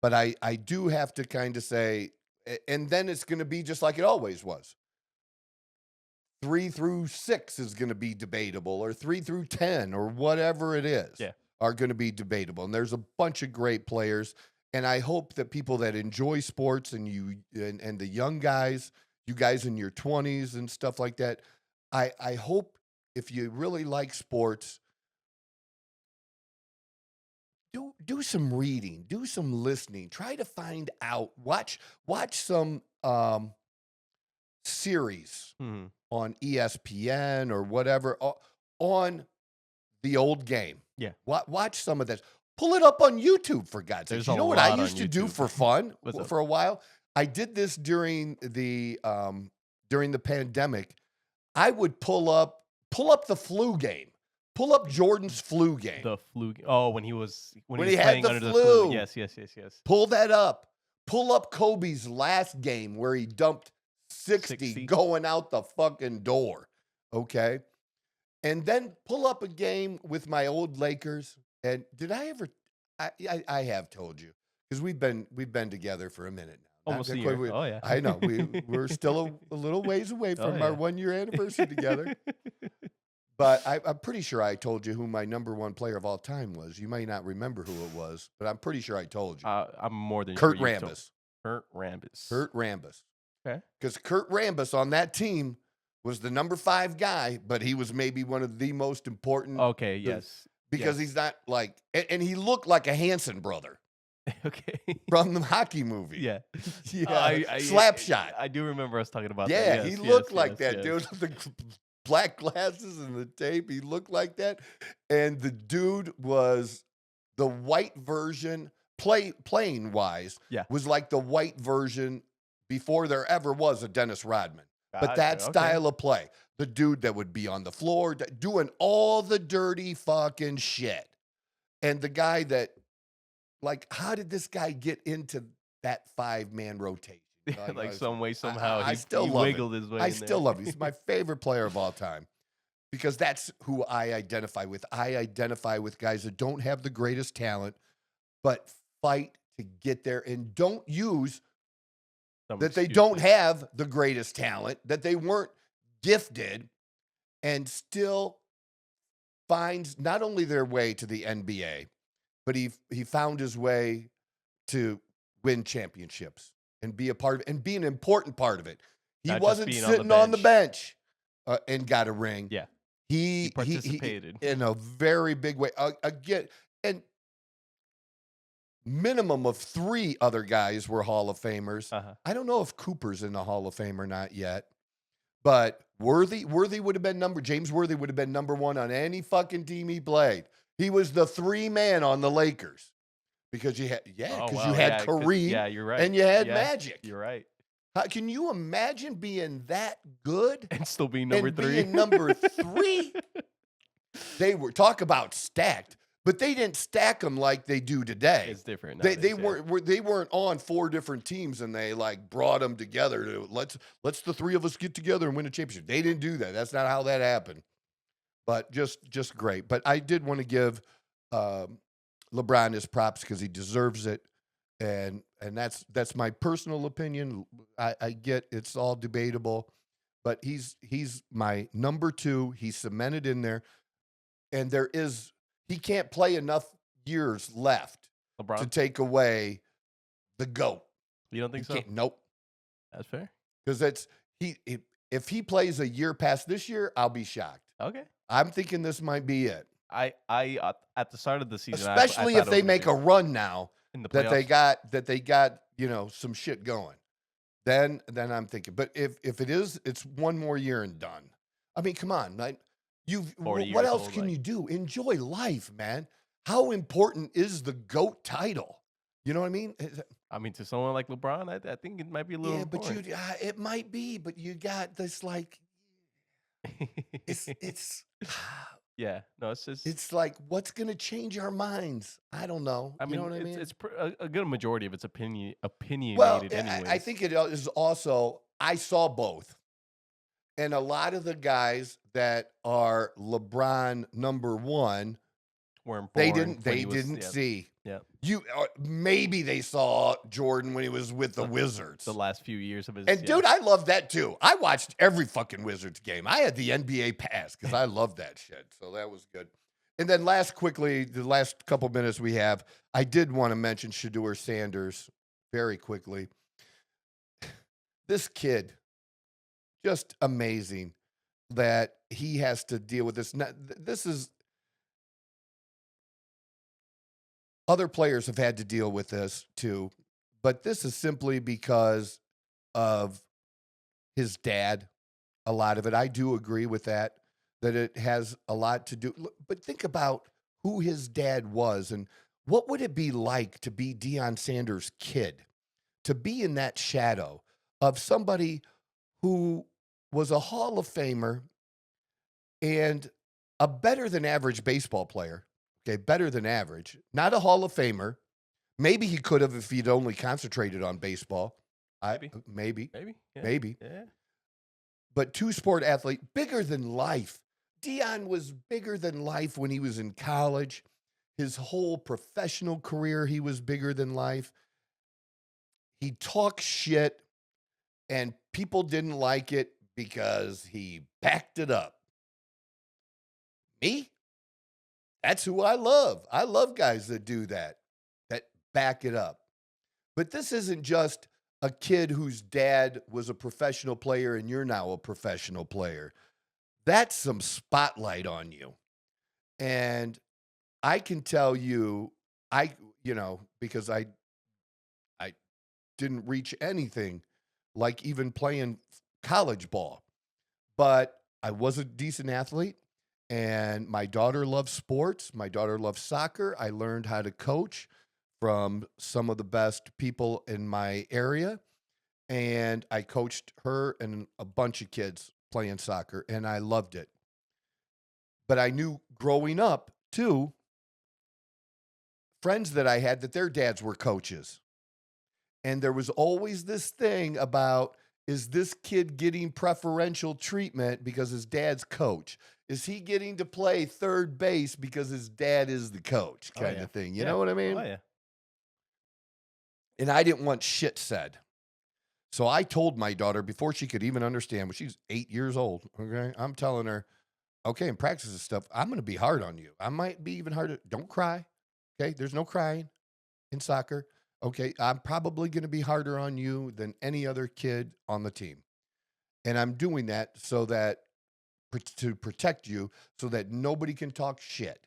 But I do have to kind of say, and then it's going to be just like it always was. 3 through 6 is going to be debatable, or 3 through 10, or whatever it is, Yeah. are going to be debatable. And there's a bunch of great players. And I hope that people that enjoy sports and and the young guys, you guys in your 20s and stuff like that, I hope if you really like sports, do some reading, do some listening, try to find out, watch some series Mhm. on ESPN or whatever on the old game. Yeah. Watch some of this. Pull it up on YouTube, for God's sake. There's You a know what I lot on used to do YouTube. for fun What's up? for a while? I did this during the pandemic. I would pull up the flu game. Pull up Jordan's flu game. The flu. Oh, when he was When he he was had playing the under the flu. flu. Yes. Pull that up. Pull up Kobe's last game where he dumped 60 going out the fucking door. Okay. And then pull up a game with my old Lakers. And did I ever? I have told you, because we've been together for a minute now. Almost Not a quite- year. Oh, yeah. I know we're still a little ways away Oh, from our yeah. 1-year anniversary together. But I'm pretty sure I told you who my number 1 player of all time was. You may not remember who it was, but I'm pretty sure I told you. I'm more than Kurt sure you've told- Rambis. Kurt Rambis. Kurt Rambis. Okay. Because Kurt Rambis on that team was the number 5 guy, but he was maybe one of the most important. Okay. Yes. Because yes. he's not like, and he looked like a Hanson brother Okay. from the hockey movie. Yeah. Yeah. Slapshot. I do remember us talking about Yeah, that. he Yes, looked yes, like yes, that, yes. dude. The black glasses and the tape. He looked like that. And the dude was the white version, playing wise, Yeah. was like the white version before there ever was a Dennis Rodman. But Gotcha, that okay. style of play, the dude that would be on the floor doing all the dirty fucking shit. And the guy that, like, how did this guy get into that 5-man rotation? Like some way, somehow, I he still love wiggled his way I in still there. love him. He's my favorite player of all time because that's who I identify with. I identify with guys that don't have the greatest talent, but fight to get there and don't use Some that they excuses. don't have the greatest talent, that they weren't gifted, and still finds not only their way to the NBA, but he found his way to win championships and be a part of and be an important part of it. He Not just wasn't being on the sitting on the bench. bench and got a ring. Yeah. He participated. in a very big way. Again, and minimum of 3 other guys were Hall of Famers. Uh-huh. I don't know if Cooper's in the Hall of Fame or not yet, but Worthy would have been James Worthy would have been number 1 on any fucking team he played. He was the 3-man on the Lakers because you had you had Kareem, yeah, you're right, and you had Yeah, Magic. You're right. How, can you imagine being that good And still being number and 3. being number 3? They were talk about stacked, but they didn't stack them like they do today. It's different. They nowadays, they weren't on 4 different teams and they like brought them together to let's the 3 of us get together and win a championship. They didn't do that. That's not how that happened. But just great. But I did want to give LeBron his props because he deserves it, and that's my personal opinion. I get it's all debatable, but he's my number 2. He's cemented in there, and he can't play enough years left to LeBron. take away the GOAT. You don't think so? Nope. That's fair. Because if he plays a year past this year, I'll be shocked. Okay. I'm thinking this might be it. I at the start of the season, Especially I if they make a run now in the that playoffs. they got some shit going. Then I'm thinking. But if it's 1 more year and done. I mean, come on, right? 40 What years else old, can like- you do? Enjoy life, man. How important is the GOAT title? You know what I mean? I mean, to someone like LeBron, I think it might be a little. Yeah, but important. it might be, but you got this like it's yeah. No, it's just. it's like what's gonna change our minds? I don't know. I mean, you know what I mean? it's a good majority of it's opinionated. Well, anyways. I think it is also. I saw both, and a lot of the guys that are LeBron number 1, weren't they born didn't when he was- didn't yeah, see. Yeah. Maybe they saw Jordan when he was with the Wizards. the last few years of his. And yeah. dude, I love that too. I watched every fucking Wizards game. I had the NBA pass because I love that shit. So that was good. And then the last couple minutes we have, I did want to mention Shedeur Sanders very quickly. This kid, just amazing that he has to deal with this. This is other players have had to deal with this too, but this is simply because of his dad. A lot of it, I do agree with that it has a lot to do. But think about who his dad was and what would it be like to be Deion Sanders' kid, to be in that shadow of somebody who was a Hall of Famer and a better than average baseball player. Okay, better than average. Not a Hall of Famer. Maybe he could have if he'd only concentrated on baseball. Maybe. Yeah. Yeah. But 2-sport athlete, bigger than life. Deion was bigger than life when he was in college. His whole professional career, he was bigger than life. He talked shit, and people didn't like it because he backed it up. Me? That's who I love. I love guys that do that back it up. But this isn't just a kid whose dad was a professional player and you're now a professional player. That's some spotlight on you. And I can tell you, because I didn't reach anything like even playing college ball, but I was a decent athlete. And my daughter loves sports. My daughter loves soccer. I learned how to coach from some of the best people in my area. And I coached her and a bunch of kids playing soccer, and I loved it. But I knew growing up, too, friends that I had that their dads were coaches. And there was always this thing about, is this kid getting preferential treatment because his dad's coach? Is he getting to play third base because his dad is the coach kind of thing? You know what I mean? Oh, yeah. And I didn't want shit said. So I told my daughter before she could even understand, when she's 8 years old, okay, I'm telling her, okay, in practice and stuff, I'm going to be hard on you. I might be even harder. Don't cry. Okay. There's no crying in soccer. Okay, I'm probably going to be harder on you than any other kid on the team. And I'm doing that so that to protect you so that nobody can talk shit.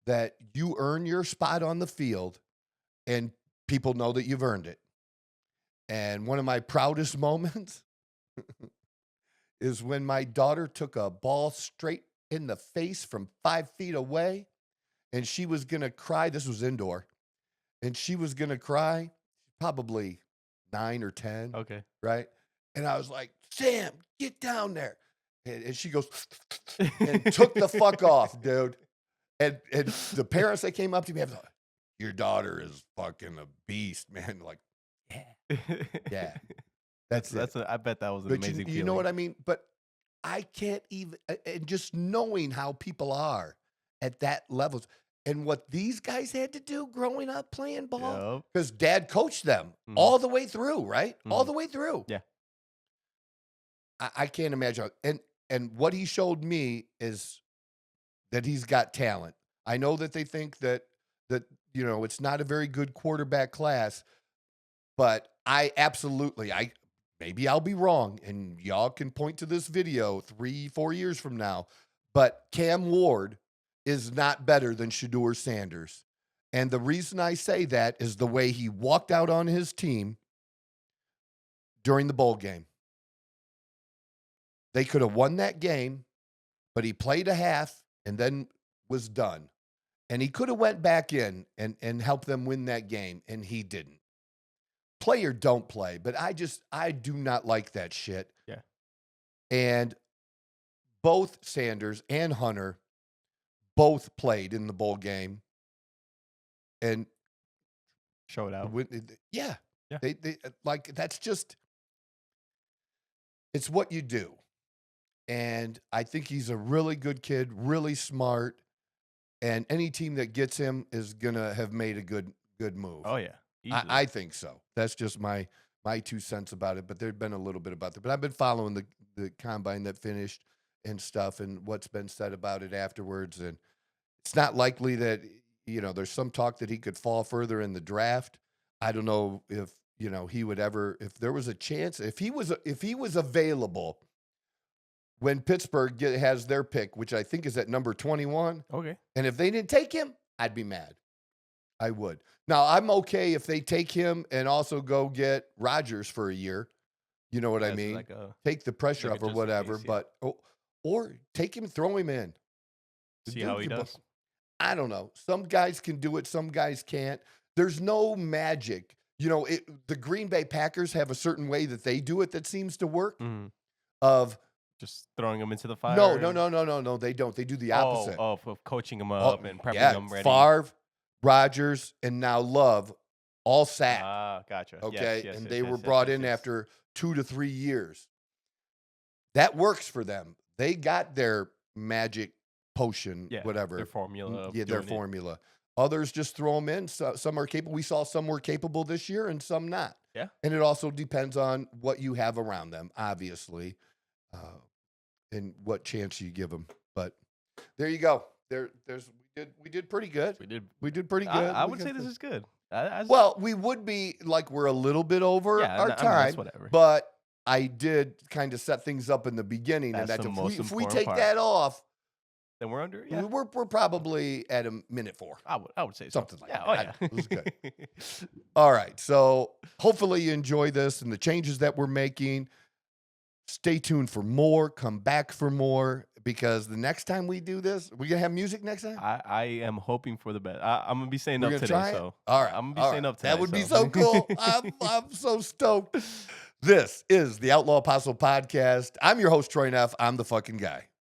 That you earn your spot on the field and people know that you've earned it. And one of my proudest moments is when my daughter took a ball straight in the face from 5 feet away and she was going to cry. This was indoor. And she was going to cry, probably 9 or 10. Okay. Right? And I was like, Sam, get down there. And she goes, and took the fuck off, dude. And the parents that came up to me, I'm like, your daughter is fucking a beast, man. Like, yeah. That's it. I bet that was an But amazing feeling. you know what I mean? But I can't even, and just knowing how people are at that level and what these guys had to do growing up playing ball, Yep. because dad coached them Mhm. all the way through, right? All Mhm. the way through. Yeah. I can't imagine. And what he showed me is that he's got talent. I know that they think that it's not a very good quarterback class, but maybe I'll be wrong, and y'all can point to this video 3-4 years from now, but Cam Ward is not better than Shedeur Sanders. And the reason I say that is the way he walked out on his team during the bowl game. They could have won that game, but he played a half and then was done. And he could have went back in and helped them win that game, and he didn't. Play or don't play, but I do not like that shit. Yeah. And both Sanders and Hunter both played in the bowl game. And Show it out. yeah. Yeah. They like, that's just, it's what you do. And I think he's a really good kid, really smart. And any team that gets him is gonna have made a good move. Oh yeah. I think so. That's just my 2 cents about it. But there'd been a little bit about it. But I've been following the combine that finished and stuff, and what's been said about it afterwards. And it's not likely that there's some talk that he could fall further in the draft. I don't know if he would ever, if there was a chance, if he was available when Pittsburgh has their pick, which I think is at number 21. Okay. And if they didn't take him, I'd be mad. I would. Now, I'm okay if they take him and also go get Rodgers for a year. You know what I mean? Like take the pressure like off a or just in whatever. case, yeah. But or take him, throw him in. See how he Dude, does. I don't know. Some guys can do it. Some guys can't. There's no magic. The Green Bay Packers have a certain way that they do it that seems to work. Mhm. Of Just throwing them into the fire. no, they don't. They do the opposite. Of coaching them up and prepping them ready. Favre, Rodgers, and now Love all sat. Ah, gotcha. Okay, Yes, and yes, they yes, were yes, brought yes, in yes. after 2 to 3 years. That works for them. They got their magic potion, whatever. Their formula. of Yeah, their doing it. formula. Others just throw them in. So, some are capable. We saw some were capable this year and some not. Yeah. And it also depends on what you have around them, obviously, and what chance you give them. But there you go. We did pretty good. We did pretty good. I We would got say this the- is good. Well, we would be like we're a little bit over Yeah, our I mean, time, that's whatever. but I did kind of set things up in the beginning, and That's that the if most we important take part. that off, Then we're under. Yeah. we're probably at a minute 4. I would say so. Something like Yeah. that. Oh yeah. It was good. All right, so hopefully you enjoy this and the changes that we're making. Stay tuned for more. Come back for more, because the next time we do this, we're gonna have music next time. I am hoping for the best. I'm gonna be staying We're up gonna today, try it? so All right, I'm gonna be all staying right. up today. That would be so cool. I'm so stoked. This is the Outlaw Apostle Podcast. I'm your host, Troy Neff. I'm the fucking guy.